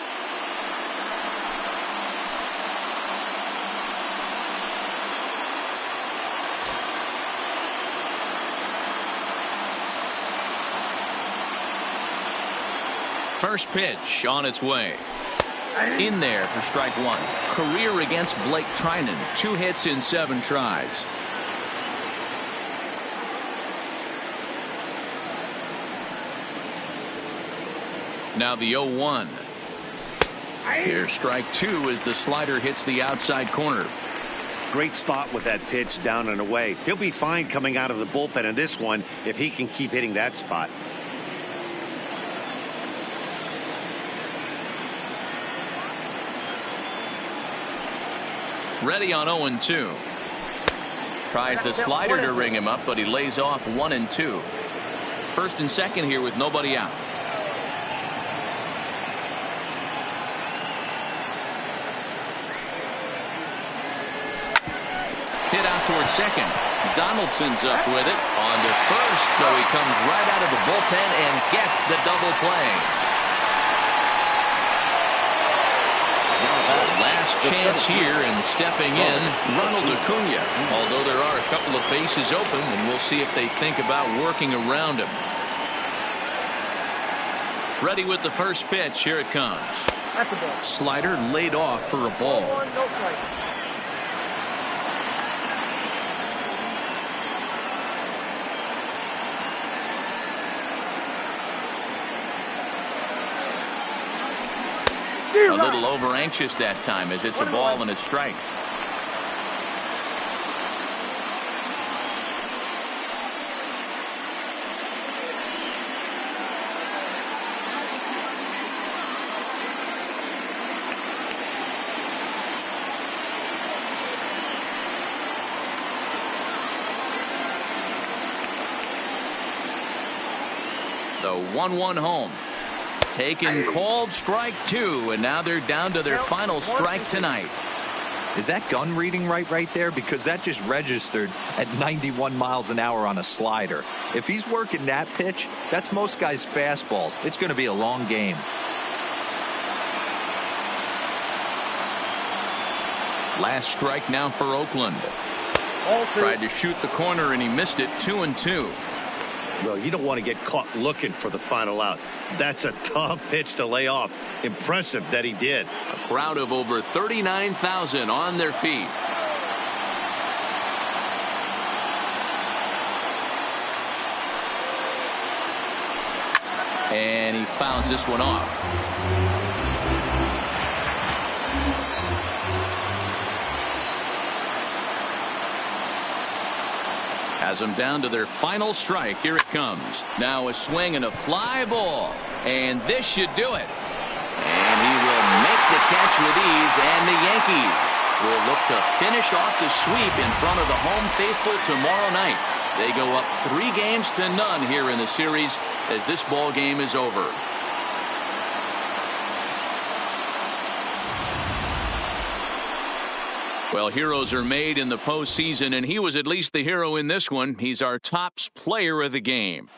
First pitch on its way. In there for strike 1. Career against Blake Trinan. 2 hits in 7 tries. Now the 0-1. Here's strike 2 as the slider hits the outside corner. Great spot with that pitch down and away. He'll be fine coming out of the bullpen in this one if he can keep hitting that spot. Ready on 0-2. Tries the slider to ring him up, but he lays off 1-2. First and second here with nobody out. Hit out towards second. Donaldson's up with it on to first, so he comes right out of the bullpen and gets the double play. Last chance here, and stepping in, Ronald Acuna. Although there are a couple of bases open, and we'll see if they think about working around him. Ready with the first pitch. Here it comes. Slider laid off for a ball. A little over anxious that time as it's a ball and a strike. The 1-1 home. Taken called strike 2, and now they're down to their final strike tonight. Is that gun reading right there? Because that just registered at 91 miles an hour on a slider. If he's working that pitch, that's most guys' fastballs. It's going to be a long game. Last strike now for Oakland. Tried to shoot the corner, and he missed it. 2-2. Well, you don't want to get caught looking for the final out. That's a tough pitch to lay off. Impressive that he did. A crowd of over 39,000 on their feet. And he fouls this one off. Has them down to their final strike. Here it comes. Now a swing and a fly ball. And this should do it. And he will make the catch with ease. And the Yankees will look to finish off the sweep in front of the home faithful tomorrow night. They go up 3-0 here in the series as this ball game is over. Well, heroes are made in the postseason, and he was at least the hero in this one. He's our top player of the game.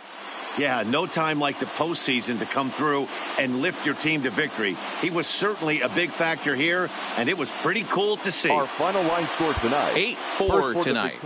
Yeah, no time like the postseason to come through and lift your team to victory. He was certainly a big factor here, and it was pretty cool to see. Our final line score tonight. 8-4 tonight.